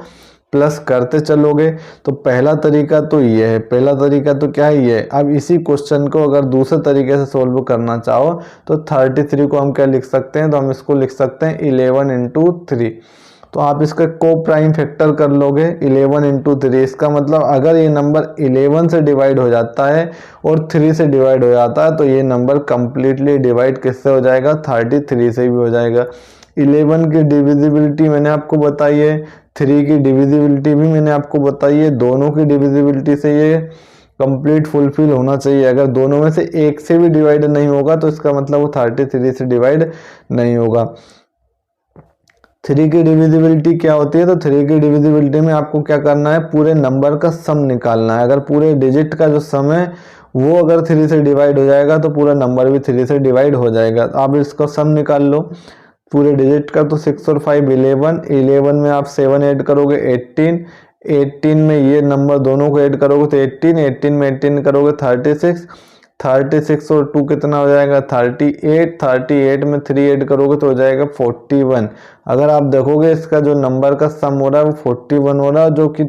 S1: प्लस करते चलोगे। तो पहला तरीका तो ये है, पहला तरीका तो क्या है? ये। अब इसी क्वेश्चन को अगर दूसरे तरीके से सोल्व करना चाहो तो 33 को हम क्या लिख सकते हैं? तो हम इसको लिख सकते हैं 11 × 3। तो आप इसका को प्राइम फैक्टर कर लोगे 11 × 3। इसका मतलब अगर ये नंबर 11 से डिवाइड हो जाता है और 3 से डिवाइड हो जाता है तो ये नंबर कंप्लीटली डिवाइड किससे हो जाएगा? 33 से भी हो जाएगा। 11 की डिविजिबिलिटी मैंने आपको बताई है, 3 की डिविजिबिलिटी भी मैंने आपको बताई है। दोनों की डिविजिबिलिटी से ये कंप्लीट फुलफिल होना चाहिए। अगर दोनों में से एक से भी डिवाइड नहीं होगा तो इसका मतलब वो 33 से डिवाइड नहीं होगा। 3 की डिविजिबिलिटी क्या होती है? तो 3 की डिविजिबिलिटी में आपको क्या करना है? पूरे नंबर का सम निकालना है। अगर पूरे डिजिट का जो सम है वो अगर 3 से डिवाइड हो जाएगा तो पूरा नंबर भी 3 से डिवाइड हो जाएगा। आप इसका सम निकाल लो पूरे डिजिट का, तो 6 और 5 11, 11 में आप 7 ऐड करोगे 18, 18 में ये नंबर दोनों को ऐड करोगे तो 18, 18 में 18 करोगे 36, 36 और 2 कितना हो जाएगा? 38, 38 में 3 ऐड करोगे तो हो जाएगा 41। अगर आप देखोगे इसका जो नंबर का सम हो रहा है वो 41 हो रहा है, जो कि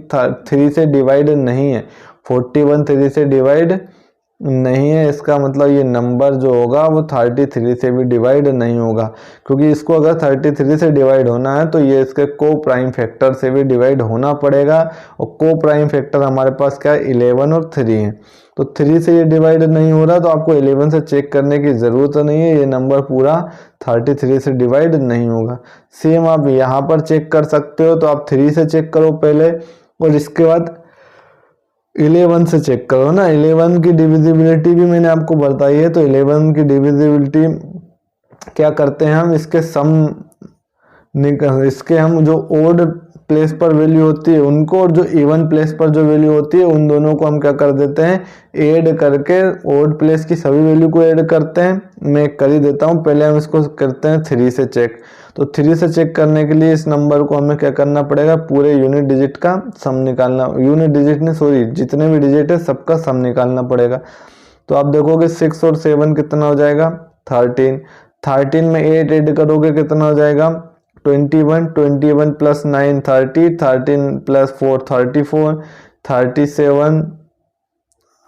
S1: 3 से डिवाइड नहीं है। 41 3 से डिवाइड नहीं है, इसका मतलब ये नंबर जो होगा वो 33 से भी डिवाइड नहीं होगा, क्योंकि इसको अगर 33 से डिवाइड होना है तो ये इसके को प्राइम फैक्टर से भी डिवाइड होना पड़ेगा। और को प्राइम फैक्टर हमारे पास क्या है? 11 और 3 है। तो 3 से ये डिवाइड नहीं हो रहा तो आपको 11 से चेक करने की ज़रूरत नहीं है, ये नंबर पूरा 33 से डिवाइड नहीं होगा। सेम आप यहाँ पर चेक कर सकते हो, तो आप 3 से चेक करो पहले और इसके बाद 11 से चेक करो ना। 11 की डिविजिबिलिटी भी मैंने आपको बताई है। तो 11 की डिविजिबिलिटी क्या करते हैं हम? इसके इसके हम जो ओड प्लेस पर वैल्यू होती है उनको और जो इवन प्लेस पर जो वैल्यू होती है उन दोनों को हम क्या कर देते हैं? ऐड करके ओड प्लेस की सभी वैल्यू को ऐड करते हैं। मैं कर ही देता हूँ, पहले हम इसको करते हैं 3 से चेक। तो 3 से चेक करने के लिए इस नंबर को हमें क्या करना पड़ेगा? पूरे यूनिट डिजिट का सम निकालना, यूनिट डिजिट ने सॉरी जितने भी डिजिट है सबका सम निकालना पड़ेगा। तो आप देखोगे 6 और 7 कितना हो जाएगा? 13, 13 में 8 ऐड करोगे कितना हो जाएगा? 21, 21 प्लस 9 30, 13 प्लस 4 34, 37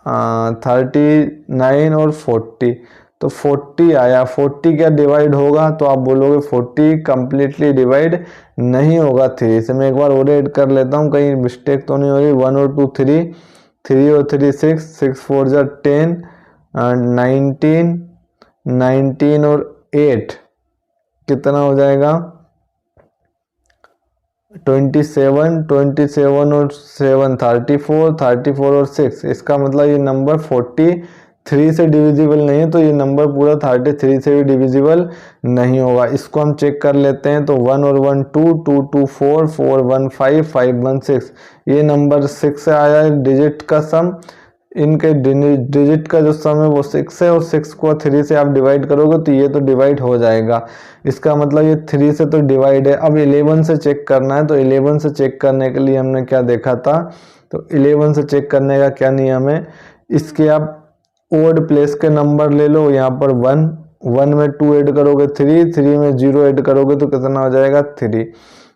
S1: 39 और 40। तो 40 आया। 40 क्या डिवाइड होगा? तो आप बोलोगे 40 कंप्लीटली डिवाइड नहीं होगा 3 से। मैं एक बार और ऐड कर लेता हूँ, कहीं मिस्टेक तो नहीं हो रही। 1 और 2 3, 3 और 3 6, 6 4 जा 10, 19, 19 और 8 कितना हो जाएगा? 27, 27 और 7 34, 34 और 6। इसका मतलब ये नंबर 43 से डिविजिबल नहीं है, तो ये नंबर पूरा 33 से भी डिविजिबल नहीं होगा। इसको हम चेक कर लेते हैं। तो 1 और 1 2, 2 2 4, 4 1 5, 5 1 6। ये नंबर 6 से आया है डिजिट का सम। इनके डिजिट का जो सम है वो 6 है, और 6 को 3 से आप डिवाइड करोगे तो ये तो डिवाइड हो जाएगा। इसका मतलब ये 3 से तो डिवाइड है। अब 11 से चेक करना है। तो 11 से चेक करने के लिए हमने क्या देखा था? तो 11 से चेक करने का क्या नियम है? इसके आप ओड प्लेस के नंबर ले लो। यहाँ पर 1, 1 में 2 ऐड करोगे 3, 3 में 0 ऐड करोगे तो कितना हो जाएगा? 3।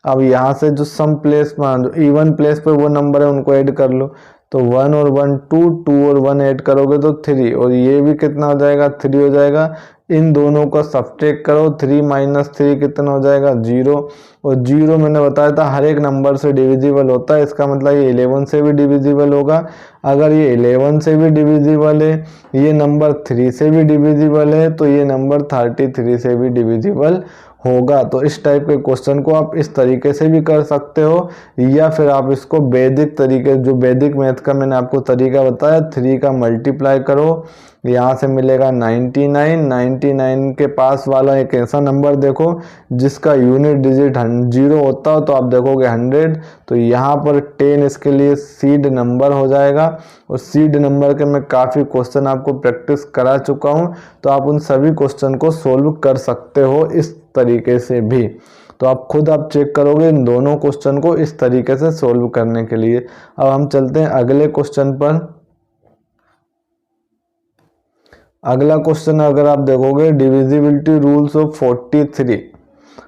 S1: अब यहाँ से जो सम प्लेस में जो इवन प्लेस पे वो नंबर है उनको ऐड कर लो। तो 1 और 1 2, 2 और 1 ऐड करोगे तो 3, और ये भी कितना हो जाएगा? 3 हो जाएगा। इन दोनों का सब्ट्रैक्ट करो। 3 माइनस 3 कितना हो जाएगा? 0। और 0 मैंने बताया था हर एक नंबर से डिविजिबल होता है। इसका मतलब ये 11 से भी डिविजिबल होगा। अगर ये 11 से भी डिविजिबल है, ये नंबर 3 से भी डिविजिबल है, तो ये नंबर 33 से भी डिविजिबल होगा। तो इस टाइप के क्वेश्चन को आप इस तरीके से भी कर सकते हो, या फिर आप इसको वैदिक तरीके, जो वैदिक मैथ का मैंने आपको तरीका बताया, 3 का मल्टीप्लाई करो, यहाँ से मिलेगा 99। 99 के पास वाला एक ऐसा नंबर देखो जिसका यूनिट डिजिट 0 होता हो, तो आप देखोगे 100। तो यहाँ पर 10 इसके लिए सीड नंबर हो जाएगा। और सीड नंबर के मैं काफ़ी क्वेश्चन आपको प्रैक्टिस करा चुका हूँ, तो आप उन सभी क्वेश्चन को सोल्व कर सकते हो इस तरीके से भी। तो आप खुद आप चेक करोगे इन दोनों क्वेश्चन को इस तरीके से सोल्व करने के लिए। अब हम चलते हैं अगले क्वेश्चन पर। अगला क्वेश्चन अगर आप देखोगे, डिविजिबिलिटी रूल्स ऑफ 43।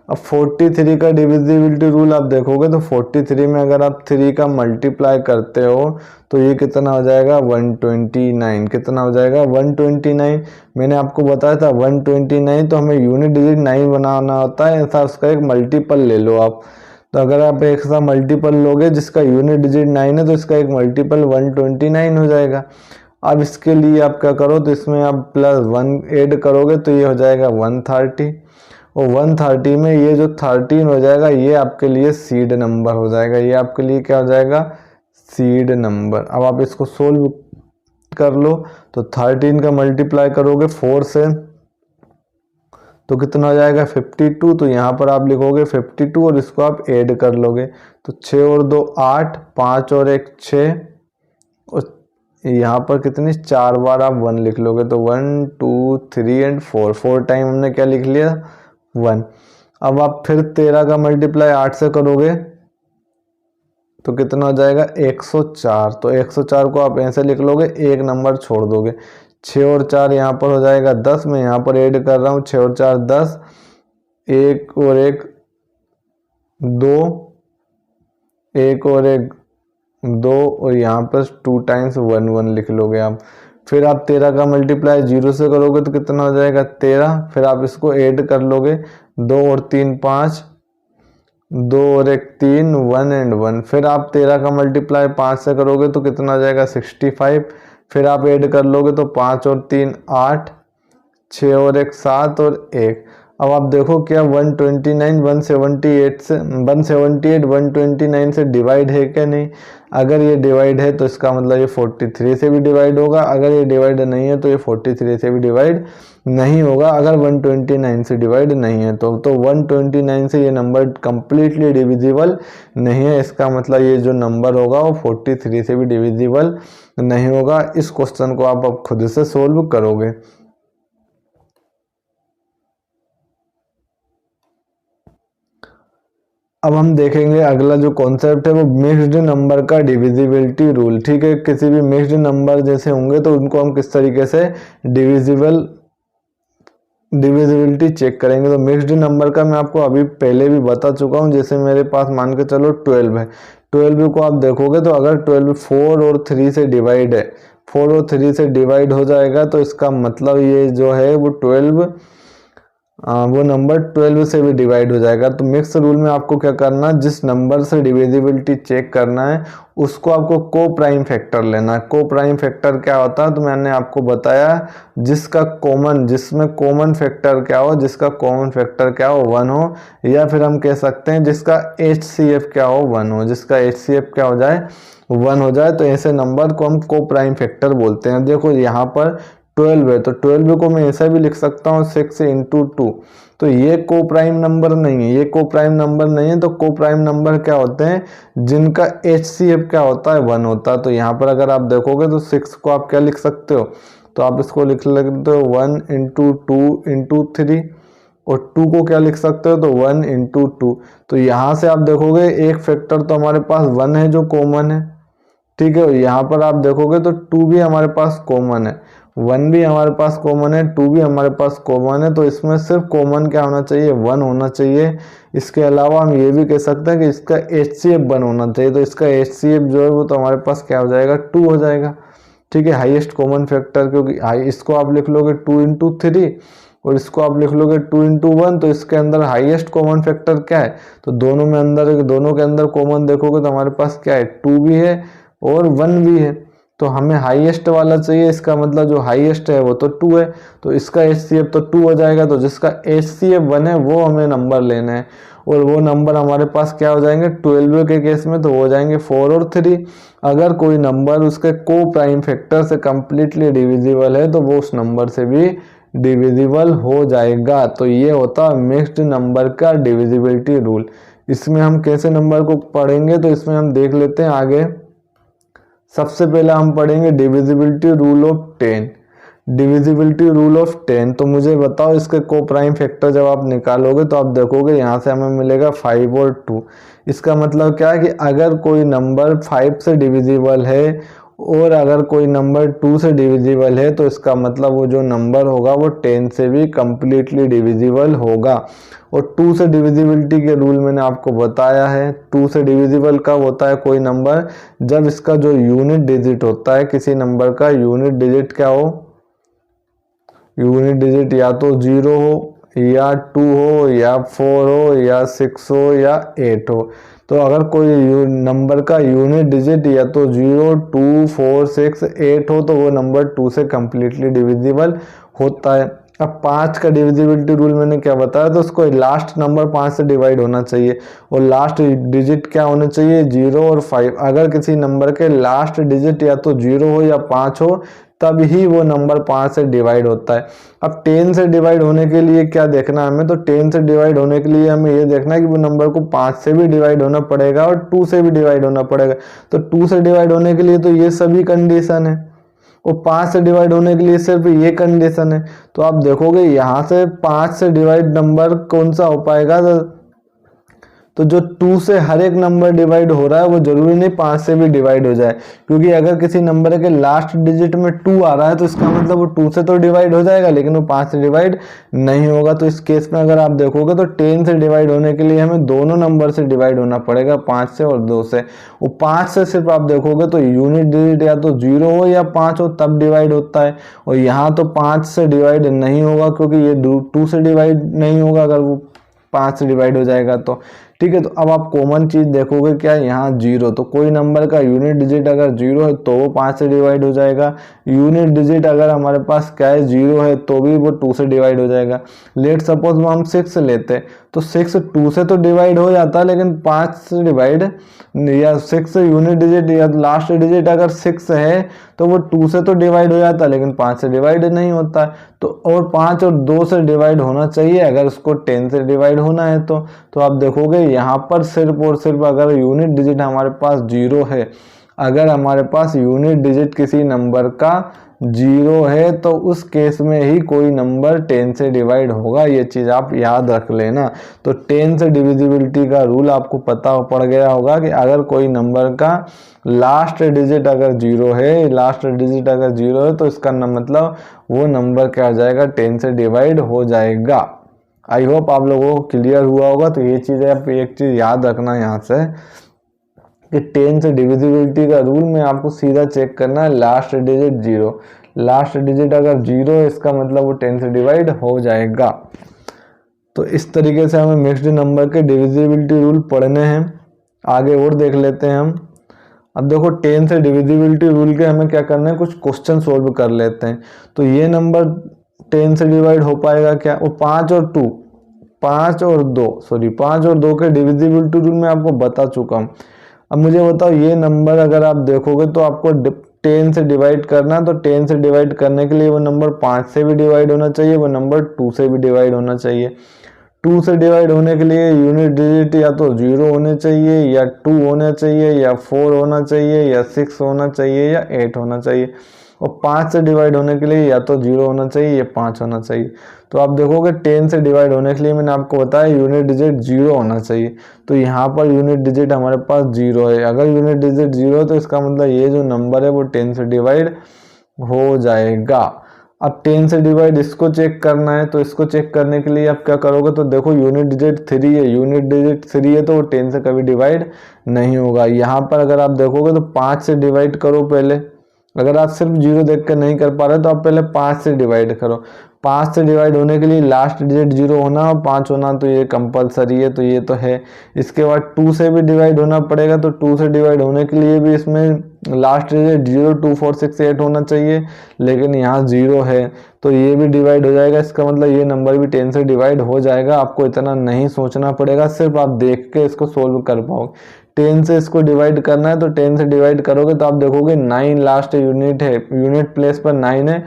S1: अब 43 का डिविजिबिलिटी रूल आप देखोगे तो 43 में अगर आप 3 का मल्टीप्लाई करते हो तो ये कितना हो जाएगा? 129। कितना हो जाएगा? 129। मैंने आपको बताया था 129, तो हमें यूनिट डिजिट 9 बनाना होता है, ऐसा उसका एक मल्टीपल ले लो आप। तो अगर आप एक सा मल्टीपल लोगे जिसका यूनिट डिजिट 9 है, तो इसका एक मल्टीपल 129 हो जाएगा। अब इसके लिए आप क्या करो, तो इसमें आप +1 ऐड करोगे तो ये हो जाएगा 130। और 130 में ये जो 13 हो जाएगा, ये आपके लिए सीड नंबर हो जाएगा। ये आपके लिए क्या हो जाएगा? Seed number. अब आप इसको सोल्व कर लो। तो 13 का मल्टीप्लाई करोगे 4 से तो कितना हो जाएगा? 52। तो यहाँ पर आप लिखोगे 52 और इसको आप ऐड कर लोगे। तो 6 और 2 8, 5 और 1 6, और यहाँ पर कितनी 4 बार आप 1 लिख लोगे। तो 1 2 3 एंड 4 टाइम हमने क्या लिख लिया? 1। अब आप फिर 13 का मल्टीप्लाई 8 से करोगे तो कितना हो जाएगा? 104। तो 104 को आप ऐसे लिख लोगे, एक नंबर छोड़ दोगे। 6 और 4 यहाँ पर हो जाएगा 10। मैं यहाँ पर ऐड कर रहा हूँ 6 और 4 10, 1 और 1 2, 1 और 1 2, और यहाँ पर 2 टाइम्स 1 1 लिख लोगे आप। फिर आप 13 का मल्टीप्लाई 0 से करोगे तो कितना हो जाएगा? 13। फिर आप इसको ऐड कर लोगे, 2 और 3 5, 2 और 1 3, 1 एंड 1। फिर आप 13 का मल्टीप्लाई 5 से करोगे तो कितना हो जाएगा? 65। फिर आप ऐड कर लोगे तो 5 और 3 8, 6 और 1 7 और 1। अब आप देखो क्या 129 178 से 178 129 से डिवाइड है क्या? नहीं। अगर ये डिवाइड है तो इसका मतलब ये 43 से भी डिवाइड होगा। अगर ये डिवाइड नहीं है तो ये 43 से भी डिवाइड नहीं होगा। अगर 129 से डिवाइड नहीं है तो 129 से ये नंबर कंप्लीटली डिविजिबल नहीं है। इसका मतलब ये जो नंबर होगा वो 43 से भी डिविजिबल नहीं होगा। इस क्वेश्चन को आप अब खुद से सोल्व करोगे। अब हम देखेंगे अगला जो कॉन्सेप्ट है वो मिक्स्ड नंबर का डिविजिबिलिटी रूल। ठीक है, किसी भी मिक्स्ड नंबर जैसे होंगे तो उनको हम किस तरीके से डिविजिबल डिविजिबिलिटी चेक करेंगे। तो मिक्स्ड नंबर का मैं आपको अभी पहले भी बता चुका हूँ। जैसे मेरे पास मान के चलो 12 है, 12 को आप देखोगे तो अगर 12 4 और 3 से डिवाइड है, 4 और 3 से डिवाइड हो जाएगा, तो इसका मतलब ये जो है वो 12 वो नंबर 12 से भी डिवाइड हो जाएगा। तो मिक्स रूल में आपको क्या करना है, जिस नंबर से डिविजिबिलिटी चेक करना है उसको आपको को प्राइम फैक्टर लेना है। को प्राइम फैक्टर क्या होता है, तो मैंने आपको बताया जिसमें कॉमन फैक्टर क्या हो, जिसका कॉमन फैक्टर क्या हो 1 हो, या फिर हम कह सकते हैं जिसका HCF क्या हो 1 हो, जिसका HCF क्या हो जाए 1 हो जाए, तो ऐसे नंबर को हम को प्राइम फैक्टर बोलते हैं। देखो यहाँ पर 12 है, तो 12 को मैं ऐसा भी लिख सकता हूँ 6 इंटू 2, तो ये को प्राइम नंबर नहीं है, ये को प्राइम नंबर नहीं है। तो को प्राइम नंबर क्या होते हैं, जिनका HCF क्या होता है 1 होता है। तो यहाँ पर अगर आप देखोगे तो 6 को आप क्या लिख सकते हो, तो आप इसको लिख सकते हो 1 इंटू 2 इंटू 3, और 2 को क्या लिख सकते हो, तो 1 इंटू 2। तो यहाँ से आप देखोगे एक फैक्टर तो हमारे पास 1 है जो कॉमन है, ठीक है। यहाँ पर आप देखोगे तो 2 भी हमारे पास कॉमन है, 1 भी हमारे पास कॉमन है, 2 भी हमारे पास कॉमन है। तो इसमें सिर्फ कॉमन क्या होना चाहिए, 1 होना चाहिए। इसके अलावा हम ये भी कह सकते हैं कि इसका HCF 1 होना चाहिए। तो इसका HCF जो है वो तो हमारे पास क्या हो जाएगा, 2 हो जाएगा, ठीक है। हाईएस्ट कॉमन फैक्टर, क्योंकि इसको आप लिख लोगे 2 इंटू 3 और इसको आप लिख लोगे 2 इंटू 1, तो इसके अंदर हाईएस्ट कॉमन फैक्टर क्या है, तो दोनों के अंदर कॉमन देखोगे तो हमारे पास क्या है, 2 भी है और 1 भी है। तो हमें हाईएस्ट वाला चाहिए, इसका मतलब जो हाईएस्ट है वो तो 2 है, तो इसका HCF तो 2 हो जाएगा। तो जिसका HCF 1 है वो हमें नंबर लेना है, और वो नंबर हमारे पास क्या हो जाएंगे 12 के केस में, तो हो जाएंगे 4 और 3। अगर कोई नंबर उसके को प्राइम फैक्टर से कंप्लीटली डिविजिबल है तो वो उस नंबर से भी डिविजिबल हो जाएगा। तो ये होता है मिक्स्ड नंबर का डिविजिबिलिटी रूल। इसमें हम कैसे नंबर को पढ़ेंगे, तो इसमें हम देख लेते हैं आगे। सबसे पहले हम पढ़ेंगे divisibility rule of 10। Divisibility rule of 10, तो मुझे बताओ इसके को प्राइम फैक्टर जब आप निकालोगे तो आप देखोगे यहाँ से हमें मिलेगा 5 और 2। इसका मतलब क्या है कि अगर कोई नंबर 5 से डिविजिबल है और अगर कोई नंबर 2 से डिविजिबल है, तो इसका मतलब वो जो नंबर होगा वो 10 से भी कंप्लीटली डिविजिबल होगा। और 2 से डिविजिबिलिटी के रूल मैंने आपको बताया है। 2 से डिविजिबल कब होता है कोई नंबर, जब इसका जो यूनिट डिजिट होता है, किसी नंबर का यूनिट डिजिट क्या हो, यूनिट डिजिट या तो 0 हो या 2 हो या 4 हो या 6 हो या 8 हो। तो अगर कोई नंबर का यूनिट डिजिट या तो 0, 2, 4, 6, 8 हो तो वो नंबर 2 से कंप्लीटली डिविजिबल होता है। अब 5 का डिविजिबिलिटी रूल मैंने क्या बताया, तो उसको लास्ट नंबर 5 से डिवाइड होना चाहिए और लास्ट डिजिट क्या होना चाहिए, 0 और 5। अगर किसी नंबर के लास्ट डिजिट या तो 0 हो या 5 हो तब ही वो नंबर 5 से डिवाइड होता है। अब 10 से डिवाइड होने के लिए क्या देखना है हमें, तो 10 से डिवाइड होने के लिए हमें ये देखना है कि वो नंबर को 5 से भी डिवाइड होना पड़ेगा और 2 से भी डिवाइड होना पड़ेगा। तो 2 से डिवाइड होने के लिए तो ये सभी कंडीशन है, और 5 से डिवाइड होने के लिए सिर्फ ये कंडीशन है। तो आप देखोगे यहाँ से 5 से डिवाइड नंबर कौन सा हो पाएगा, तो जो 2 से हर एक नंबर डिवाइड हो रहा है वो जरूरी नहीं 5 से भी डिवाइड हो जाए, क्योंकि अगर किसी नंबर के लास्ट डिजिट में 2 आ रहा है तो इसका मतलब वो 2 से तो डिवाइड हो जाएगा लेकिन वो 5 से डिवाइड नहीं होगा। तो इस केस में अगर आप देखोगे तो 10 से डिवाइड होने के लिए हमें दोनों नंबर से डिवाइड होना पड़ेगा, 5 से और 2 से। वो 5 से सिर्फ आप देखोगे तो यूनिट डिजिट या तो 0 हो या 5 हो तब डिवाइड होता है, और यहाँ तो 5 से डिवाइड नहीं होगा क्योंकि ये 2 से डिवाइड नहीं होगा अगर वो 5 से डिवाइड हो जाएगा तो, ठीक है। तो अब आप कॉमन चीज देखोगे क्या, यहाँ 0, तो कोई नंबर का यूनिट डिजिट अगर 0 है तो वो 5 से डिवाइड हो जाएगा। यूनिट डिजिट अगर हमारे पास क्या है 0 है तो भी वो 2 से डिवाइड हो जाएगा। लेट सपोज हम 6 लेते तो 6 2 से तो डिवाइड हो जाता है लेकिन 5 से डिवाइड, या 6 यूनिट डिजिट या लास्ट डिजिट अगर 6 है तो वो 2 से तो डिवाइड हो जाता है लेकिन 5 से डिवाइड नहीं होता है। तो और 5 और 2 से डिवाइड होना चाहिए अगर उसको 10 से डिवाइड होना है तो आप देखोगे यहाँ पर सिर्फ और सिर्फ अगर यूनिट डिजिट हमारे पास 0 है, अगर हमारे पास यूनिट डिजिट किसी नंबर का जीरो है तो उस केस में ही कोई नंबर 10 से डिवाइड होगा, ये चीज़ आप याद रख लेना। तो 10 से डिविजिबिलिटी का रूल आपको पता पड़ गया होगा कि अगर कोई नंबर का लास्ट डिजिट अगर जीरो है, लास्ट डिजिट अगर जीरो है तो इसका मतलब वो नंबर क्या हो जाएगा, 10 से डिवाइड हो जाएगा। आई होप आप लोगों को क्लियर हुआ होगा। तो ये चीज़ आप एक चीज़ याद रखना यहाँ से कि 10 से डिविजिबिलिटी का रूल में आपको सीधा चेक करना है last digit zero, last digit अगर जीरो है इसका मतलब वो 10 से डिवाइड हो जाएगा। तो इस तरीके से हमें मिक्स्ड नंबर के डिविजिबिलिटी रूल पढ़ने हैं। आगे और देख लेते हैं हम। अब देखो 10 से डिविजिबिलिटी रूल के हमें क्या करना है, कुछ क्वेश्चन सोल्व कर लेते हैं। तो ये नंबर 10 से डिवाइड हो पाएगा क्या, वो 5 और 2 के डिविजिबिलिटी रूल में आपको बता चुका हूँ। अब मुझे बताओ ये नंबर अगर आप देखोगे तो आपको 10 से डिवाइड करना है, तो 10 से डिवाइड करने के लिए वो नंबर 5 से भी डिवाइड होना चाहिए, वो नंबर 2 से भी डिवाइड होना चाहिए। 2 से डिवाइड होने के लिए यूनिट डिजिट या तो 0 होने चाहिए या 2 होना चाहिए या 4 होना चाहिए या 6 होना चाहिए या 8 होना चाहिए। और 5 से डिवाइड होने के लिए या तो 0 होना चाहिए या 5 होना चाहिए। तो आप देखोगे 10 से डिवाइड होने के लिए मैंने आपको बताया यूनिट डिजिट 0 होना चाहिए। तो यहाँ पर यूनिट डिजिट हमारे पास 0 है। अगर यूनिट डिजिट 0 है तो इसका मतलब ये जो नंबर है वो 10 से डिवाइड हो जाएगा। अब 10 से डिवाइड इसको चेक करना है, तो इसको चेक करने के लिए आप क्या करोगे, तो देखो यूनिट डिजिट 3 है, यूनिट डिजिट 3 है तो वो 10 से कभी डिवाइड नहीं होगा। यहाँ पर अगर आप देखोगे तो 5 से डिवाइड करो पहले। अगर आप सिर्फ 0 देख कर नहीं कर पा रहे तो आप पहले 5 से डिवाइड करो। 5 से डिवाइड होने के लिए लास्ट डिजिट 0 होना और 5 होना, तो ये कंपलसरी है, तो ये तो है। इसके बाद 2 से भी डिवाइड होना पड़ेगा, तो 2 से डिवाइड होने के लिए भी इसमें लास्ट डिजिट 0, 2, 4, 6, 8 होना चाहिए, लेकिन यहाँ 0 है तो ये भी डिवाइड हो जाएगा। इसका मतलब ये नंबर भी 10 से डिवाइड हो जाएगा। आपको इतना नहीं सोचना पड़ेगा, सिर्फ आप देख के इसको सोल्व कर पाओगे। 10 से इसको डिवाइड करना है, तो 10 से डिवाइड करोगे तो आप देखोगे 9 लास्ट यूनिट है, यूनिट प्लेस पर 9 है,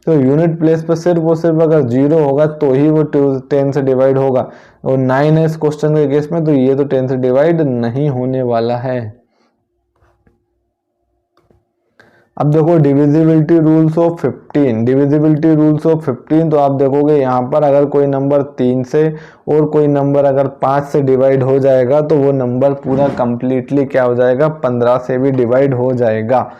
S1: तो यूनिट प्लेस पर सिर्फ अगर 0 होगा तो ही वो 10 से डिवाइड होगा, और 9 है इस क्वेश्चन के केस में, तो ये तो 10 से डिवाइड नहीं होने वाला है। अब देखो divisibility rules of 15, divisibility rules of 15, तो आप देखोगे यहाँ पर अगर कोई नंबर 3 से और कोई नंबर अगर 5 से डिवाइड हो जाएगा तो वो नंबर पूरा कंप्लीटली क्या हो जाएगा, 15 से भी डिवाइड हो जाएगा।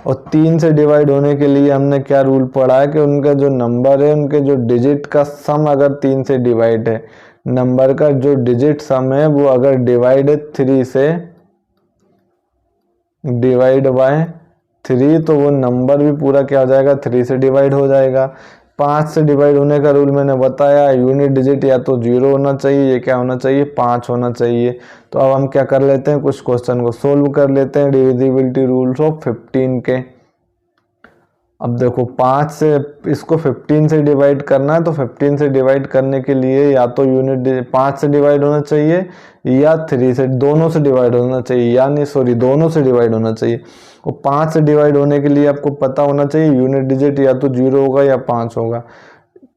S1: और 3 से डिवाइड होने के लिए हमने क्या रूल पढ़ा है कि उनका जो नंबर है, उनके जो डिजिट का सम अगर 3 से डिवाइड है, नंबर का जो डिजिट सम है वो अगर डिवाइड है 3 से, डिवाइड बाय 3, तो वो नंबर भी पूरा क्या हो जाएगा, 3 से डिवाइड हो जाएगा। 5 से डिवाइड होने का रूल मैंने बताया, यूनिट डिजिट या तो 0 होना चाहिए, ये क्या होना चाहिए, 5 होना चाहिए। तो अब हम क्या कर लेते हैं, कुछ क्वेश्चन को सोल्व कर लेते हैं डिविजिबिलिटी रूल्स ऑफ 15 के। अब देखो 5 से इसको 15 से डिवाइड करना है, तो 15 से डिवाइड करने के लिए या तो यूनिट 5 से डिवाइड होना चाहिए या 3 से, दोनों से डिवाइड होना चाहिए, यानी सॉरी दोनों से डिवाइड होना चाहिए। और 5 से डिवाइड होने के लिए आपको पता होना चाहिए यूनिट डिजिट या तो 0 होगा या 5 होगा।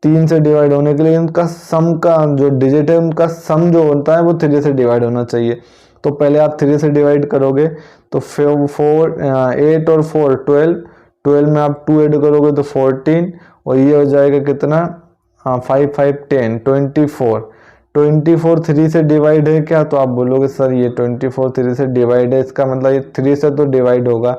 S1: 3 से डिवाइड होने के लिए उनका सम का जो डिजिट है, उनका सम जो होता है वो 3 से डिवाइड होना चाहिए। तो पहले आप 3 से डिवाइड करोगे तो 8 और 4 12 में आप 2 ऐड करोगे तो 14, और ये हो जाएगा कितना, 5 5 10 24 3 से डिवाइड है क्या, तो आप बोलोगे सर ये 24 3 से डिवाइड है, इसका मतलब ये 3 से तो डिवाइड होगा।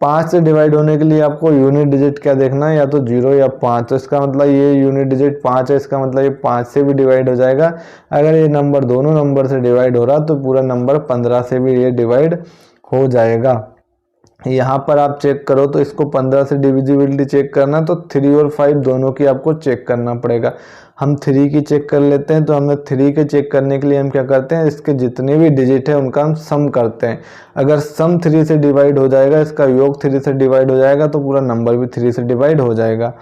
S1: 5 से डिवाइड होने के लिए आपको यूनिट डिजिट क्या देखना है, या तो 0 या 5, तो इसका मतलब ये यूनिट डिजिट 5 है, इसका मतलब ये 5 से भी डिवाइड हो जाएगा। अगर ये नंबर दोनों नंबर से डिवाइड हो रहा तो पूरा नंबर 15 से भी ये डिवाइड हो जाएगा। यहाँ पर आप चेक करो तो इसको 15 से डिविजिबिलिटी चेक करना, तो 3 और 5 दोनों की आपको चेक करना पड़ेगा। हम 3 की चेक कर लेते हैं। तो हमें 3 के चेक करने के लिए हम क्या करते हैं, इसके जितने भी डिजिट है उनका हम सम करते हैं। अगर सम 3 से डिवाइड हो जाएगा, इसका योग 3 से डिवाइड हो जाएगा, तो पूरा नंबर भी 3 से डिवाइड हो जाएगा।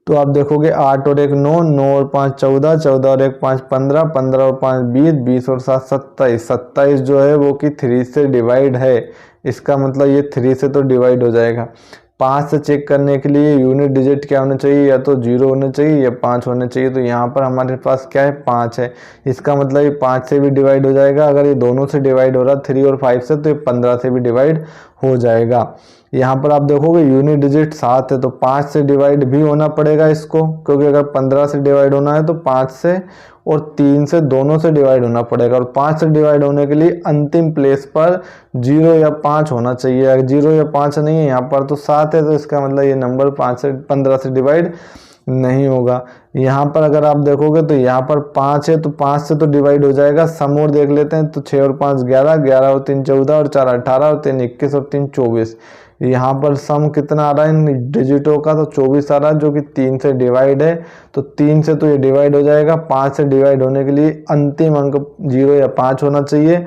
S1: तो आप देखोगे 8 और 1 9, 9 और 5 14, 14 और 1 5 15, 15 और 5 20, 20 और 7 27, 27 जो है वो कि 3 से डिवाइड है, इसका मतलब ये 3 से तो डिवाइड हो जाएगा। 5 से चेक करने के लिए यूनिट डिजिट क्या होना चाहिए, या तो 0 होना चाहिए या 5 होना चाहिए। तो यहाँ पर हमारे पास क्या है, 5 है, इसका मतलब ये 5 से भी डिवाइड हो जाएगा। अगर ये दोनों से डिवाइड हो रहा 3 और 5 से, तो ये 15 से भी डिवाइड हो जाएगा। यहाँ पर आप देखोगे यूनिट डिजिट 7 है तो 5 से डिवाइड भी होना पड़ेगा इसको, क्योंकि अगर 15 से डिवाइड होना है तो 5 से और 3 से दोनों से डिवाइड होना पड़ेगा। और 5 से डिवाइड होने के लिए अंतिम प्लेस पर 0 या 5 होना चाहिए। अगर 0 या 5 नहीं है यहाँ पर तो 7 है, तो इसका मतलब ये नंबर 15 से डिवाइड नहीं होगा। यहाँ पर अगर आप देखोगे तो यहाँ पर 5 है तो 5 से तो डिवाइड हो जाएगा। सम और देख लेते हैं तो 6 और 5 11, 11 और 3 14 और 4 18 और 3 21 और 3 24। यहाँ पर सम कितना आ रहा है इन डिजिटों का, तो 24 आ रहा है, जो कि 3 से डिवाइड है। तो 3 से तो ये डिवाइड हो जाएगा। 5 से डिवाइड होने के लिए अंतिम अंक 0 या 5 होना चाहिए।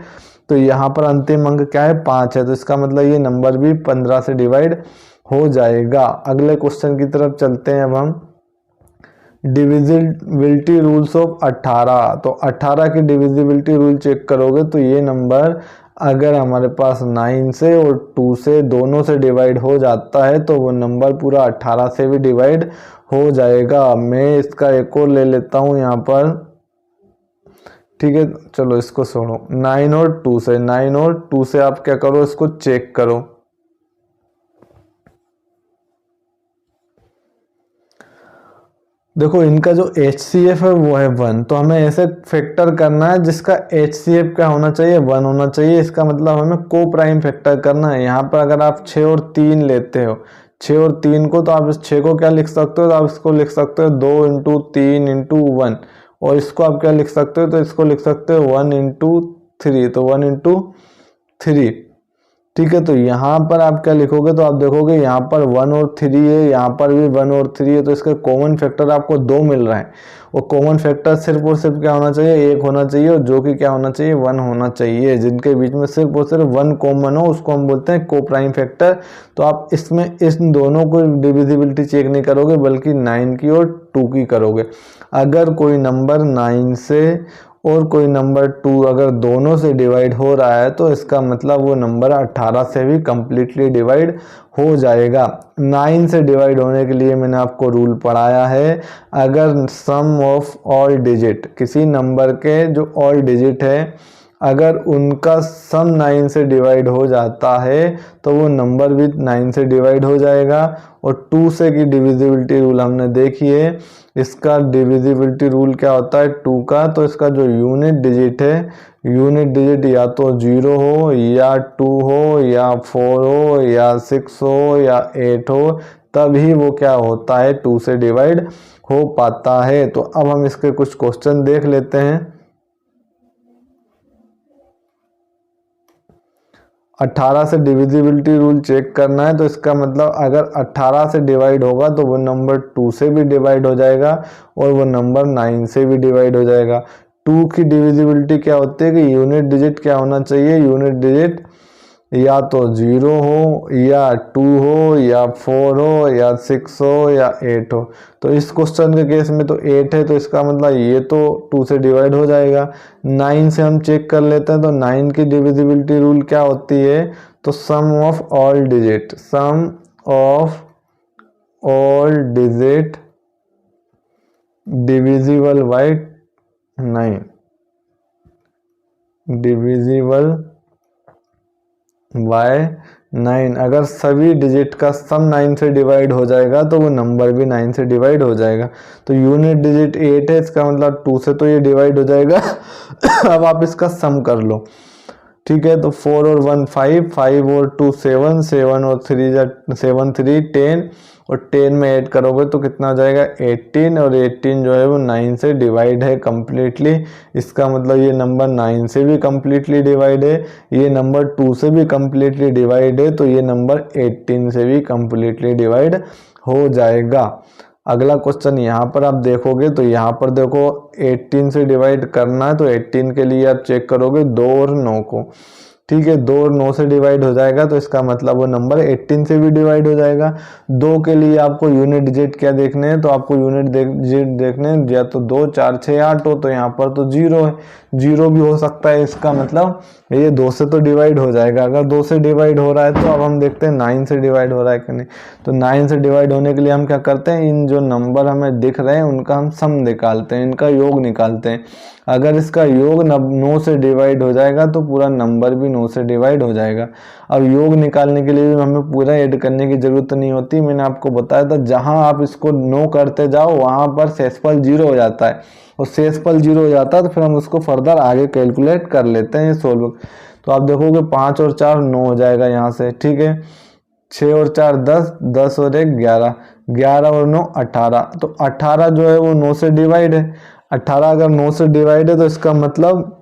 S1: तो यहाँ पर अंतिम अंक क्या है, 5 है, तो इसका मतलब ये नंबर भी 15 से डिवाइड हो जाएगा। अगले क्वेश्चन की तरफ चलते हैं अब हम। Divisibility rules of 18। तो 18 की डिविजिबिलिटी रूल चेक करोगे तो ये नंबर अगर हमारे पास 9 से और 2 से दोनों से डिवाइड हो जाता है तो वो नंबर पूरा 18 से भी डिवाइड हो जाएगा। मैं इसका एक और ले लेता हूँ यहाँ पर, ठीक है। चलो इसको छोड़ो, 9 और 2 से, 9 और 2 से आप क्या करो, इसको चेक करो। देखो इनका जो HCF है वो है 1, तो हमें ऐसे फैक्टर करना है जिसका HCF क्या होना चाहिए, 1 होना चाहिए। इसका मतलब हमें को प्राइम फैक्टर करना है। यहाँ पर अगर आप 6 और 3 लेते हो, 6 और 3 को, तो आप इस 6 को क्या लिख सकते हो, तो आप इसको लिख सकते हो 2 इंटू 3 इंटू 1, और इसको आप क्या लिख सकते हो, तो इसको लिख सकते हो 1 इंटू 3, तो 1 इंटू 3, ठीक है। तो यहाँ पर आप क्या लिखोगे, तो आप देखोगे यहाँ पर 1 और 3 है, यहाँ पर भी 1 और 3 है, तो इसका कॉमन फैक्टर आपको 2 मिल रहा है। और कॉमन फैक्टर सिर्फ और सिर्फ क्या होना चाहिए, 1 होना चाहिए, और जो कि क्या होना चाहिए, 1 होना चाहिए। जिनके बीच में सिर्फ और सिर्फ 1 कॉमन हो उसको हम बोलते हैं को प्राइम फैक्टर। तो आप इसमें इस दोनों को डिविजिबिलिटी चेक नहीं करोगे बल्कि 9 की और 2 की करोगे। अगर कोई नंबर 9 से और कोई नंबर 2 अगर दोनों से डिवाइड हो रहा है तो इसका मतलब वो नंबर 18 से भी कंप्लीटली डिवाइड हो जाएगा। 9 से डिवाइड होने के लिए मैंने आपको रूल पढ़ाया है, अगर सम ऑफ ऑल डिजिट, किसी नंबर के जो ऑल डिजिट है अगर उनका सम 9 से डिवाइड हो जाता है तो वो नंबर भी 9 से डिवाइड हो जाएगा। और 2 से की डिविजिबिलिटी रूल हमने देखी है। इसका डिविजिबिलिटी रूल क्या होता है 2 का, तो इसका जो यूनिट डिजिट है, यूनिट डिजिट या तो 0 हो या 2 हो या 4 हो या 6 हो या 8 हो, तभी वो क्या होता है 2 से डिवाइड हो पाता है। तो अब हम इसके कुछ क्वेश्चन देख लेते हैं। 18 से डिविजिबिलिटी रूल चेक करना है, तो इसका मतलब अगर 18 से डिवाइड होगा तो वो नंबर 2 से भी डिवाइड हो जाएगा और वो नंबर 9 से भी डिवाइड हो जाएगा। 2 की डिविजिबिलिटी क्या होती है कि यूनिट डिजिट क्या होना चाहिए, यूनिट डिजिट या तो 0 हो या 2 हो या 4 हो या 6 हो या 8 हो। तो इस क्वेश्चन के केस में तो 8 है, तो इसका मतलब ये तो 2 से डिवाइड हो जाएगा। 9 से हम चेक कर लेते हैं, तो 9 की डिविजिबिलिटी रूल क्या होती है, तो sum of all digit, sum of all digit divisible by 9, divisible by 9। अगर सभी डिजिट का सम 9 से डिवाइड हो जाएगा तो वो नंबर भी 9 से डिवाइड हो जाएगा। तो यूनिट डिजिट 8 है, इसका मतलब 2 से तो ये डिवाइड हो जाएगा। अब आप इसका सम कर लो, ठीक है। तो 4 और 1 5, 5 और 2 7, 7 और 7 3 10, और 10 में ऐड करोगे तो कितना हो जाएगा 18, और 18 जो है वो 9 से डिवाइड है कम्प्लीटली। इसका मतलब ये नंबर 9 से भी कम्प्लीटली डिवाइड है, ये नंबर 2 से भी कम्प्लीटली डिवाइड है, तो ये नंबर 18 से भी कम्प्लीटली डिवाइड हो जाएगा। अगला क्वेश्चन यहाँ पर आप देखोगे तो यहाँ पर देखो 18 से डिवाइड करना है, तो 18 के लिए आप चेक करोगे 2 और 9 को, ठीक है। 2 और 9 से डिवाइड हो जाएगा, तो इसका मतलब वो नंबर 18 से भी डिवाइड हो जाएगा। 2 के लिए आपको यूनिट डिजिट क्या देखने हैं, तो आपको यूनिट डिजिट देखने हैं, या तो 2 4 6 8 हो, तो यहाँ पर तो 0 है, 0 भी हो सकता है। इसका मतलब ये 2 से तो डिवाइड हो जाएगा। अगर 2 से डिवाइड हो रहा है तो अब हम देखते हैं 9 से डिवाइड हो रहा है कि नहीं। तो 9 से डिवाइड होने के लिए हम क्या करते हैं, इन जो नंबर हमें दिख रहे हैं उनका हम सम निकालते हैं, इनका योग निकालते हैं। अगर इसका योग 9 से डिवाइड हो जाएगा तो पूरा नंबर भी 9 से डिवाइड हो जाएगा। अब योग निकालने के लिए भी हमें पूरा ऐड करने की जरूरत नहीं होती। मैंने आपको बताया था जहां आप इसको 9 करते जाओ वहां पर शेषफल 0 हो जाता है, और शेषफल 0 हो जाता है तो फिर हम उसको फर्दर आगे कैलकुलेट कर लेते हैं सोल्व। तो आप देखोगे 5 और 4 9 हो जाएगा यहाँ से, ठीक है। 6 और 4 10, 10 और 1 11, 11 और 9 18। तो 18 जो है वो 9 से डिवाइड है। 18 अगर 9 से डिवाइड है तो इसका मतलब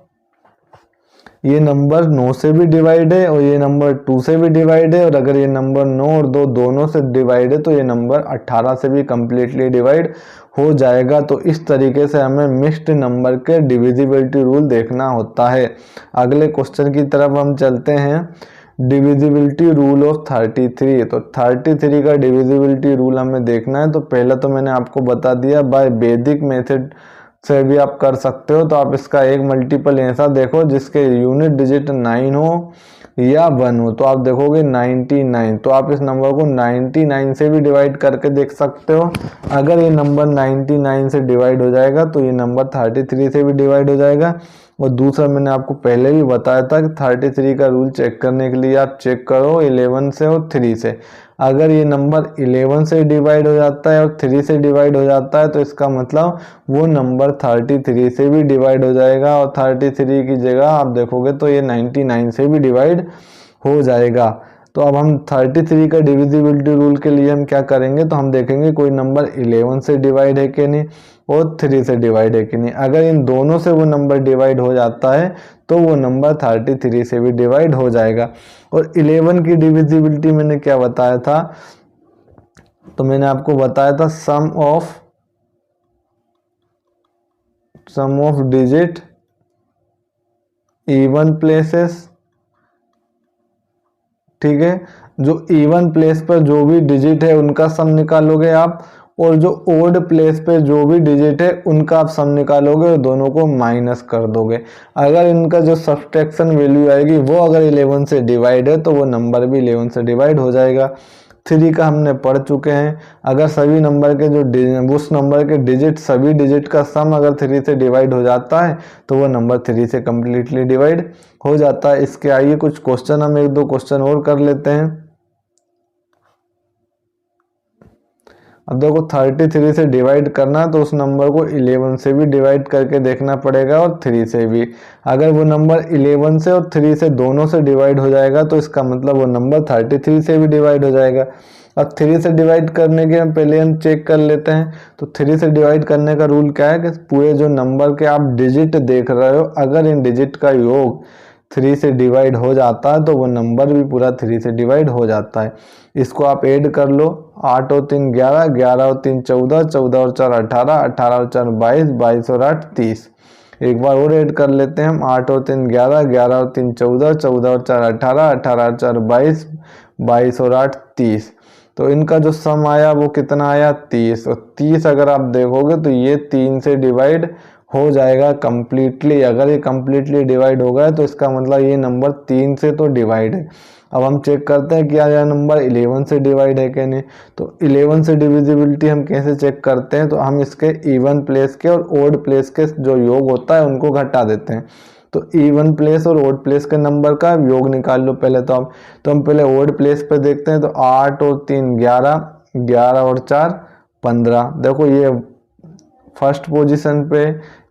S1: ये नंबर 9 से भी डिवाइड है और ये नंबर 2 से भी डिवाइड है, और अगर ये नंबर 9 और 2 दोनों से डिवाइड है तो ये नंबर 18 से भी कम्प्लीटली डिवाइड हो जाएगा। तो इस तरीके से हमें मिक्स्ड नंबर के डिविजिबिलिटी रूल देखना होता है। अगले क्वेश्चन की तरफ हम चलते हैं। Divisibility rule of 33। तो 33 का डिविजिबिलिटी रूल हमें देखना है। तो पहला तो मैंने आपको बता दिया बाय वैदिक मेथड से भी आप कर सकते हो। तो आप इसका एक मल्टीपल ऐसा देखो जिसके यूनिट डिजिट 9 हो या 1 हो। तो आप देखोगे 99, तो आप इस नंबर को 99 से भी डिवाइड करके देख सकते हो। अगर ये नंबर 99 से डिवाइड हो जाएगा तो ये नंबर 33 से भी डिवाइड हो जाएगा। और दूसरा मैंने आपको पहले भी बताया था कि 33 का रूल चेक करने के लिए आप चेक करो 11 से और 3 से। अगर ये नंबर 11 से डिवाइड हो जाता है और 3 से डिवाइड हो जाता है तो इसका मतलब वो नंबर 33 से भी डिवाइड हो जाएगा, और 33 की जगह आप देखोगे तो ये 99 से भी डिवाइड हो जाएगा। तो अब हम 33 का डिविजिबिलिटी रूल के लिए हम क्या करेंगे, तो हम देखेंगे कोई नंबर 11 से डिवाइड है कि नहीं और 3 से डिवाइड है कि नहीं। अगर इन दोनों से वो नंबर डिवाइड हो जाता है तो वो नंबर 33 से भी डिवाइड हो जाएगा। और 11 की डिविजिबिलिटी मैंने क्या बताया था, तो मैंने आपको बताया था सम ऑफ डिजिट इवन प्लेसेस, ठीक है। जो इवन प्लेस पर जो भी डिजिट है उनका सम निकालोगे आप, और जो ओड प्लेस पे जो भी डिजिट है उनका आप सम निकालोगे और दोनों को माइनस कर दोगे। अगर इनका जो सब्सट्रैक्शन वैल्यू आएगी वो अगर 11 से डिवाइड है तो वो नंबर भी 11 से डिवाइड हो जाएगा। 3 का हमने पढ़ चुके हैं। अगर सभी नंबर के जो उस नंबर के डिजिट सभी डिजिट का सम अगर 3 से डिवाइड हो जाता है तो वो नंबर 3 से कम्प्लीटली डिवाइड हो जाता है। इसके आइए कुछ क्वेश्चन हम 1-2 क्वेश्चन और कर लेते हैं। अब देखो 33 से डिवाइड करना है तो उस नंबर को 11 से भी डिवाइड करके देखना पड़ेगा और 3 से भी। अगर वो नंबर 11 से और 3 से दोनों से डिवाइड हो जाएगा तो इसका मतलब वो नंबर 33 से भी डिवाइड हो जाएगा। अब 3 से डिवाइड करने के पहले हम चेक कर लेते हैं। तो 3 से डिवाइड करने का रूल क्या है कि पूरे जो नंबर के आप डिजिट देख रहे हो अगर इन डिजिट का योग 3 से डिवाइड हो जाता है तो वो नंबर भी पूरा 3 से डिवाइड हो जाता है। इसको आप ऐड कर लो, 8 और 3 11, 11 और 3 14, 14 और 4 18, 18 और 4 22, 22 और 8 30। एक बार और ऐड कर लेते हैं हम, 8 और 3 11, 11 और 3 14, 14 और 4 18, 18 और 4 22, 22 और 8 30। तो इनका जो सम आया वो कितना आया 30। और 30 अगर आप देखोगे तो ये 3 से डिवाइड हो जाएगा कम्प्लीटली। अगर ये कम्प्लीटली डिवाइड हो गया तो इसका मतलब ये नंबर 3 से तो डिवाइड है। अब हम चेक करते हैं कि यह नंबर 11 से डिवाइड है कि नहीं। तो 11 से डिविजिबिलिटी हम कैसे चेक करते हैं, तो हम इसके इवन प्लेस के और ओड प्लेस के जो योग होता है उनको घटा देते हैं। तो इवन प्लेस और ओड प्लेस के नंबर का योग निकाल लो पहले। तो हम पहले ओड प्लेस पे देखते हैं। तो 8 और 3 11, 11 और 4 15। देखो ये फर्स्ट पोजीशन पे,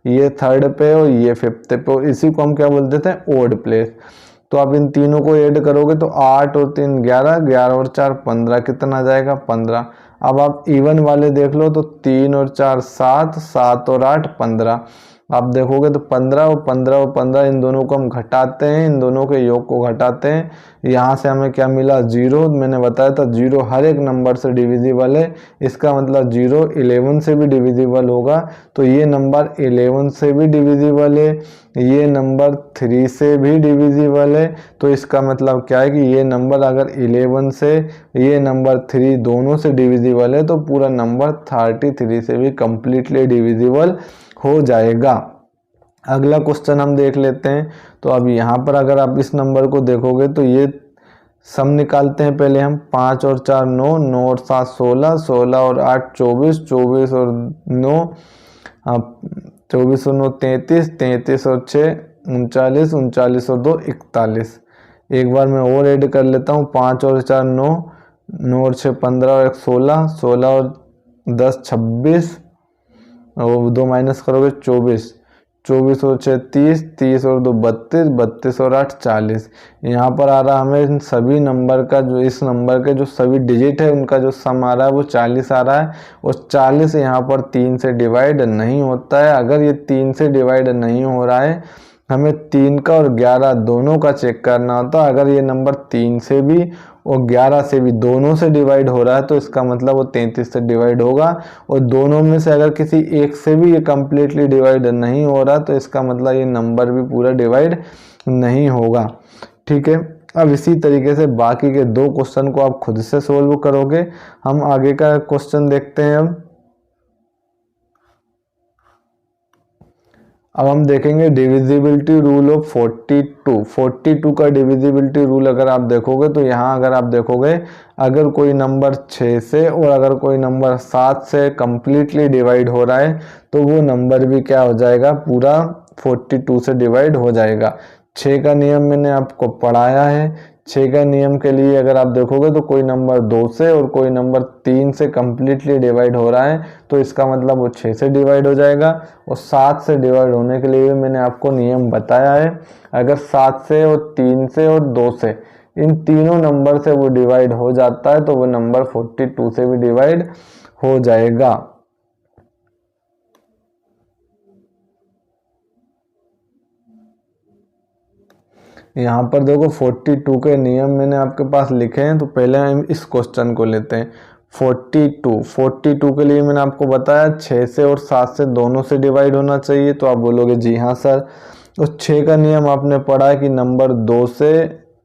S1: ये थर्ड पे और ये फिफ्थ पे, और इसी को हम क्या बोलते थे ओड प्लेस। तो आप इन तीनों को ऐड करोगे तो 8 और 3 11, 11 और 4 15, कितना आ जाएगा 15। अब आप इवन वाले देख लो तो 3 और 4 7, 7 और 8 15। आप देखोगे तो 15 और 15 और 15 इन दोनों को हम घटाते हैं, इन दोनों के योग को घटाते हैं। यहाँ से हमें क्या मिला 0। मैंने बताया था 0 हर एक नंबर से डिविजिबल है। इसका मतलब 0 11 से भी डिविजिबल होगा। तो ये नंबर 11 से भी डिविजिबल है, ये नंबर 3 से भी डिविजिबल है। तो इसका मतलब क्या है कि ये नंबर अगर 11 से ये नंबर 3 दोनों से डिविजिबल है तो पूरा नंबर 33 से भी कम्प्लीटली डिविजिबल हो जाएगा। अगला क्वेश्चन हम देख लेते हैं। तो अब यहाँ पर अगर आप इस नंबर को देखोगे तो ये सम निकालते हैं पहले हम। 5 और 4 9, 9 और 7 16, 16 और 8 24, 24 और 9 24 और 9 33, 33 और 6 39, 39 और 2 41। एक बार मैं और ऐड कर लेता हूँ, 5 और 4 9, 9 और 6 15 और 1 16, 16 और 10 26 और 2 माइनस करोगे 24, 24 और 6 30, 30 और 2 32, 32 और 8 40। यहाँ पर आ रहा हमें इन सभी नंबर का जो इस नंबर के जो सभी डिजिट है उनका जो सम आ रहा है वो 40 आ रहा है। और 40 यहाँ पर 3 से डिवाइड नहीं होता है। अगर ये 3 से डिवाइड नहीं हो रहा है, हमें 3 का और 11 दोनों का चेक करना होता है। अगर ये नंबर 3 से भी और 11 से भी दोनों से डिवाइड हो रहा है तो इसका मतलब वो 33 से डिवाइड होगा। और दोनों में से अगर किसी एक से भी ये कम्प्लीटली डिवाइड नहीं हो रहा तो इसका मतलब ये नंबर भी पूरा डिवाइड नहीं होगा। ठीक है, अब इसी तरीके से बाकी के 2 क्वेश्चन को आप खुद से सोल्व करोगे। हम आगे का क्वेश्चन देखते हैं। अब हम देखेंगे डिविजिबिलिटी रूल ऑफ 42। 42 का डिविजिबिलिटी रूल अगर आप देखोगे तो यहाँ अगर आप देखोगे, अगर कोई नंबर 6 से और अगर कोई नंबर 7 से कम्प्लीटली डिवाइड हो रहा है तो वो नंबर भी क्या हो जाएगा, पूरा 42 से डिवाइड हो जाएगा। 6 का नियम मैंने आपको पढ़ाया है। 6 का नियम के लिए अगर आप देखोगे तो कोई नंबर 2 से और कोई नंबर 3 से कम्प्लीटली डिवाइड हो रहा है तो इसका मतलब वो 6 से डिवाइड हो जाएगा। और 7 से डिवाइड होने के लिए मैंने आपको नियम बताया है। अगर 7 से और 3 से और 2 से इन तीनों नंबर से वो डिवाइड हो जाता है तो वो नंबर 42 से भी डिवाइड हो जाएगा। यहाँ पर देखो 42 के नियम मैंने आपके पास लिखे हैं। तो पहले हम इस क्वेश्चन को लेते हैं। 42 के लिए मैंने आपको बताया 6 से और 7 से दोनों से डिवाइड होना चाहिए। तो आप बोलोगे जी हाँ सर। उस 6 का नियम आपने पढ़ा है कि नंबर 2 से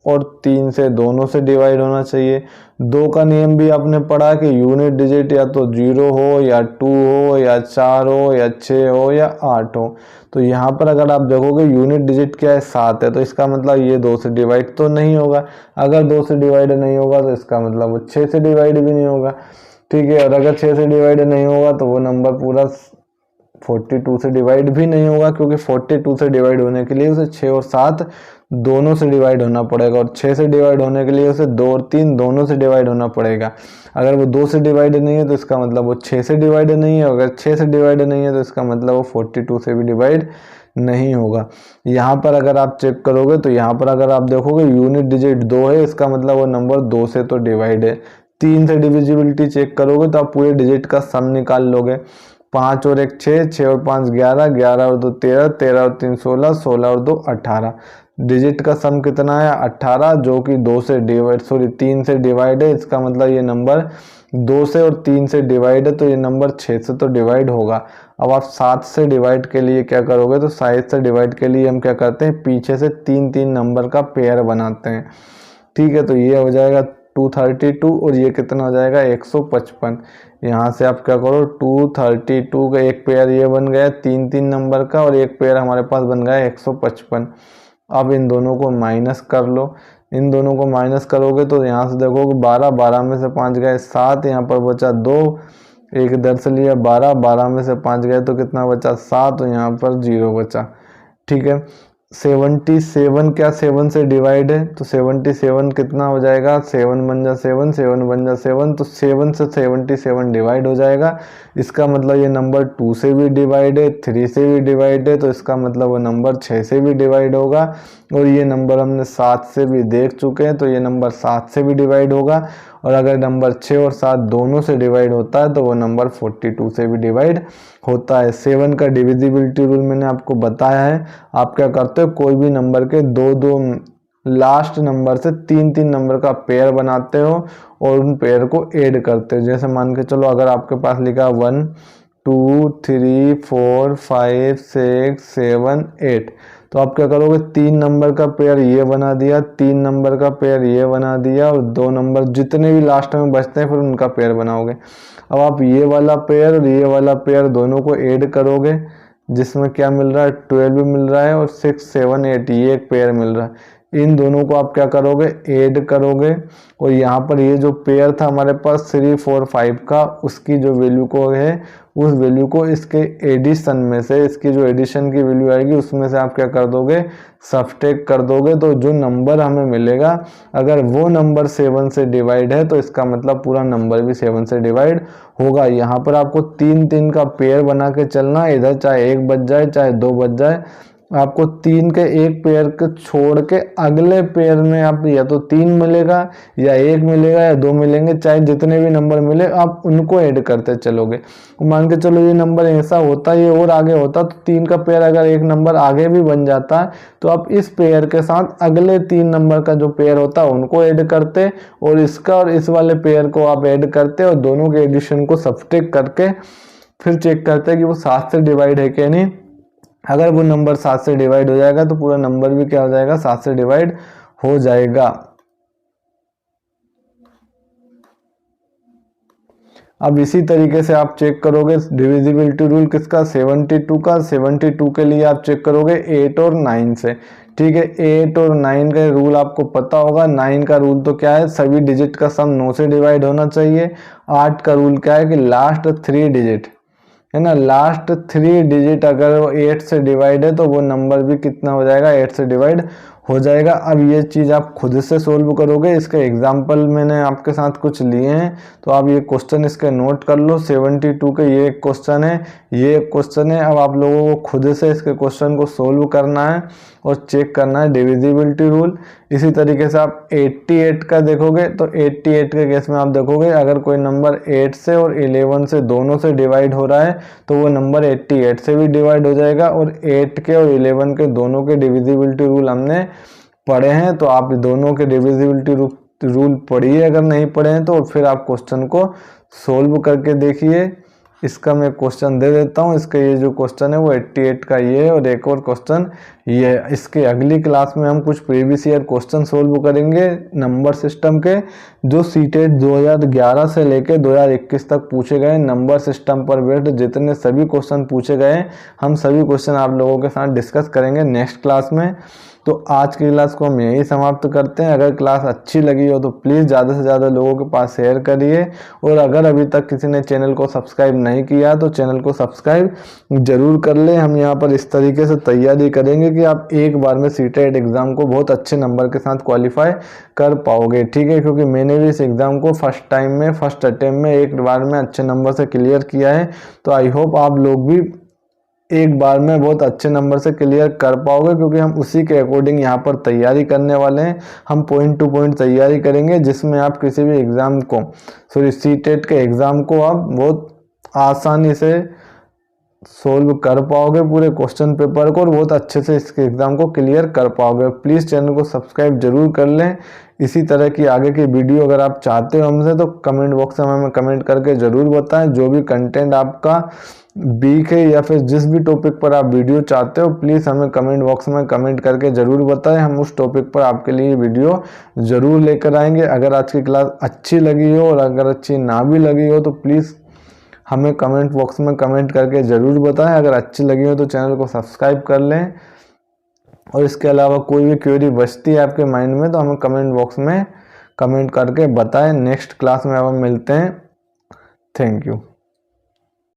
S1: और 3 से दोनों से डिवाइड होना चाहिए। 2 का नियम भी आपने पढ़ा कि यूनिट डिजिट या तो 0 हो या 2 हो या 4 हो या 6 हो या 8 हो। तो यहाँ पर अगर आप देखोगे यूनिट डिजिट क्या है, 7 है, तो इसका मतलब ये 2 से डिवाइड तो नहीं होगा। अगर 2 से डिवाइड नहीं होगा तो इसका मतलब वो 6 से डिवाइड भी नहीं होगा। ठीक है, और अगर 6 से डिवाइड नहीं होगा तो वो नंबर पूरा 42 से डिवाइड भी नहीं होगा, क्योंकि 42 से डिवाइड होने के लिए उसे 6 और 7 दोनों से डिवाइड होना पड़ेगा। और 6 से डिवाइड होने के लिए उसे 2 और 3 दोनों से डिवाइड होना पड़ेगा। अगर वो 2 से डिवाइड नहीं है तो इसका मतलब वो 6 से डिवाइड नहीं है। अगर 6 से डिवाइड नहीं है तो इसका मतलब वो 42 से भी डिवाइड नहीं होगा। यहाँ पर अगर आप चेक करोगे तो यहाँ पर अगर आप देखोगे यूनिट डिजिट 2 है, इसका मतलब वो नंबर 2 से तो डिवाइड है। 3 से डिविजिबिलिटी चेक करोगे तो आप पूरे डिजिट का सम निकाल लोगे। 5 और 1 6, 6 और 5 11, 11 और 2 13, 13 और 3 16, 16 और 2 18। डिजिट का सम कितना है 18, जो कि 3 से डिवाइड है। इसका मतलब ये नंबर 2 से और 3 से डिवाइड है तो ये नंबर 6 से तो डिवाइड होगा। अब आप 7 से डिवाइड के लिए क्या करोगे, तो 7 से डिवाइड के लिए हम क्या करते हैं, पीछे से 3 नंबर का पेयर बनाते हैं। ठीक है, तो ये हो जाएगा 232 और ये कितना हो जाएगा 155। यहाँ से आप क्या करो, 232 का एक पेयर ये बन गया 3 नंबर का और एक पेयर हमारे पास बन गया 155। अब इन दोनों को माइनस कर लो। इन दोनों को माइनस करोगे तो यहाँ से देखोगे 12, 12 में से 5 गए 7, यहाँ पर बचा 2, एक इधर से लिया 12, 12 में से 5 गए तो कितना बचा 7 और यहाँ पर 0 बचा। ठीक है, 77 क्या 7 से डिवाइड है, तो 77 कितना हो जाएगा, 7 बन जा 7, 7 बन जा 7, तो 7 से 77 डिवाइड हो जाएगा। इसका मतलब ये नंबर 2 से भी डिवाइड है, 3 से भी डिवाइड है, तो इसका मतलब वो नंबर 6 से भी डिवाइड होगा। और ये नंबर हमने 7 से भी देख चुके हैं, तो ये नंबर 7 से भी डिवाइड होगा। और अगर नंबर 6 और 7 दोनों से डिवाइड होता है तो वो नंबर 42 से भी डिवाइड होता है। 7 का डिविजिबिलिटी रूल मैंने आपको बताया है। आप क्या करते हो, कोई भी नंबर के 2 लास्ट नंबर से 3 नंबर का पेयर बनाते हो और उन पेयर को ऐड करते हो। जैसे मान के चलो, अगर आपके पास लिखा 1 2 3 4 5 6 7 8, तो आप क्या करोगे, 3 नंबर का पेयर ये बना दिया, 3 नंबर का पेयर ये बना दिया और 2 नंबर जितने भी लास्ट में बचते हैं फिर उनका पेयर बनाओगे। अब आप ये वाला पेयर और ये वाला पेयर दोनों को ऐड करोगे, जिसमें क्या मिल रहा है 12 मिल रहा है और 6 7 8 ये एक पेयर मिल रहा है। इन दोनों को आप क्या करोगे, ऐड करोगे, और यहाँ पर ये जो पेयर था हमारे पास 3 4 5 का, उसकी जो वैल्यू को है उस वैल्यू को इसके एडिशन में से, इसकी जो एडिशन की वैल्यू आएगी उसमें से आप क्या कर दोगे, सब्ट्रैक्ट कर दोगे। तो जो नंबर हमें मिलेगा, अगर वो नंबर 7 से डिवाइड है तो इसका मतलब पूरा नंबर भी 7 से डिवाइड होगा। यहाँ पर आपको 3 3 का पेयर बना के चलना है, इधर चाहे 1 बच जाए चाहे 2 बच जाए, आपको 3 के एक पेयर को छोड़ के अगले पेयर में आप या तो 3 मिलेगा या 1 मिलेगा या 2 मिलेंगे, चाहे जितने भी नंबर मिले आप उनको ऐड करते चलोगे। मान के चलो ये नंबर ऐसा होता, ये और आगे होता, तो 3 का पेयर अगर एक नंबर आगे भी बन जाता है तो आप इस पेयर के साथ अगले 3 नंबर का जो पेयर होता है उनको ऐड करते, और इसका और इस वाले पेयर को आप ऐड करते और दोनों के एडिशन को सब्ट्रैक्ट करके फिर चेक करते कि वो 7 से डिवाइड है कि नहीं। अगर वो नंबर 7 से डिवाइड हो जाएगा तो पूरा नंबर भी क्या हो जाएगा, 7 से डिवाइड हो जाएगा। अब इसी तरीके से आप चेक करोगे डिविजिबिलिटी रूल किसका, 72 का। 72 के लिए आप चेक करोगे 8 और 9 से, ठीक है। 8 और 9 का रूल आपको पता होगा। 9 का रूल तो क्या है, सभी डिजिट का सम 9 से डिवाइड होना चाहिए। 8 का रूल क्या है कि लास्ट 3 डिजिट है ना, लास्ट 3 डिजिट अगर वो 8 से डिवाइड है तो वो नंबर भी कितना हो जाएगा, 8 से डिवाइड हो जाएगा। अब ये चीज़ आप खुद से सोल्व करोगे, इसके एग्जाम्पल मैंने आपके साथ कुछ लिए हैं तो आप ये क्वेश्चन इसके नोट कर लो। 72 के ये एक क्वेश्चन है, ये एक क्वेश्चन है। अब आप लोगों को खुद से इसके क्वेश्चन को सोल्व करना है और चेक करना है डिविजिबिलिटी रूल। इसी तरीके से आप 88 का देखोगे तो 88 के केस में आप देखोगे अगर कोई नंबर 8 से और 11 से दोनों से डिवाइड हो रहा है तो वो नंबर 88 से भी डिवाइड हो जाएगा। और 8 के और 11 के दोनों के डिविजिबिलिटी रूल हमने पढ़े हैं, तो आप दोनों के डिविजिबिलिटी रूल पढ़िए, अगर नहीं पढ़े हैं तो फिर आप क्वेश्चन को सोल्व करके देखिए। इसका मैं क्वेश्चन दे देता हूँ। इसका ये जो क्वेश्चन है वो 88 का ये है, और एक और क्वेश्चन ये है। इसके अगली क्लास में हम कुछ प्रीवियस ईयर क्वेश्चन सोल्व करेंगे नंबर सिस्टम के, जो सीटेट 2011 से लेके 2021 तक पूछे गए नंबर सिस्टम पर बेस्ड जितने सभी क्वेश्चन पूछे गए, हम सभी क्वेश्चन आप लोगों के साथ डिस्कस करेंगे नेक्स्ट क्लास में। तो आज की क्लास को हम यही समाप्त करते हैं। अगर क्लास अच्छी लगी हो तो प्लीज़ ज़्यादा से ज़्यादा लोगों के पास शेयर करिए, और अगर अभी तक किसी ने चैनल को सब्सक्राइब नहीं किया तो चैनल को सब्सक्राइब जरूर कर ले। हम यहाँ पर इस तरीके से तैयारी करेंगे कि आप एक बार में सीटेट एग्ज़ाम को बहुत अच्छे नंबर के साथ क्वालिफाई कर पाओगे, ठीक है। क्योंकि मैंने भी इस एग्ज़ाम को फर्स्ट अटेम्प्ट में एक बार में अच्छे नंबर से क्लियर किया है। तो आई होप आप लोग भी एक बार में बहुत अच्छे नंबर से क्लियर कर पाओगे, क्योंकि हम उसी के अकॉर्डिंग यहाँ पर तैयारी करने वाले हैं। हम पॉइंट टू पॉइंट तैयारी करेंगे, जिसमें आप किसी भी एग्ज़ाम को, सॉरी सीटेट के एग्ज़ाम को आप बहुत आसानी से सोल्व कर पाओगे पूरे क्वेश्चन पेपर को, और बहुत अच्छे से इसके एग्ज़ाम को क्लियर कर पाओगे। प्लीज़ चैनल को सब्सक्राइब जरूर कर लें। इसी तरह की आगे की वीडियो अगर आप चाहते हो हमसे तो कमेंट बॉक्स में हमें कमेंट करके ज़रूर बताएं। जो भी कंटेंट आपका वीक है या फिर जिस भी टॉपिक पर आप वीडियो चाहते हो, प्लीज़ हमें कमेंट बॉक्स में कमेंट करके ज़रूर बताएं। हम उस टॉपिक पर आपके लिए वीडियो ज़रूर लेकर आएंगे। अगर आज की क्लास अच्छी लगी हो और अगर अच्छी ना भी लगी हो तो प्लीज़ हमें कमेंट बॉक्स में कमेंट करके ज़रूर बताएं। अगर अच्छी लगी हो तो चैनल को सब्सक्राइब कर लें, और इसके अलावा कोई भी क्वेरी बचती है आपके माइंड में तो हमें कमेंट बॉक्स में कमेंट करके बताएं। नेक्स्ट क्लास में अब हम मिलते हैं। Thank you.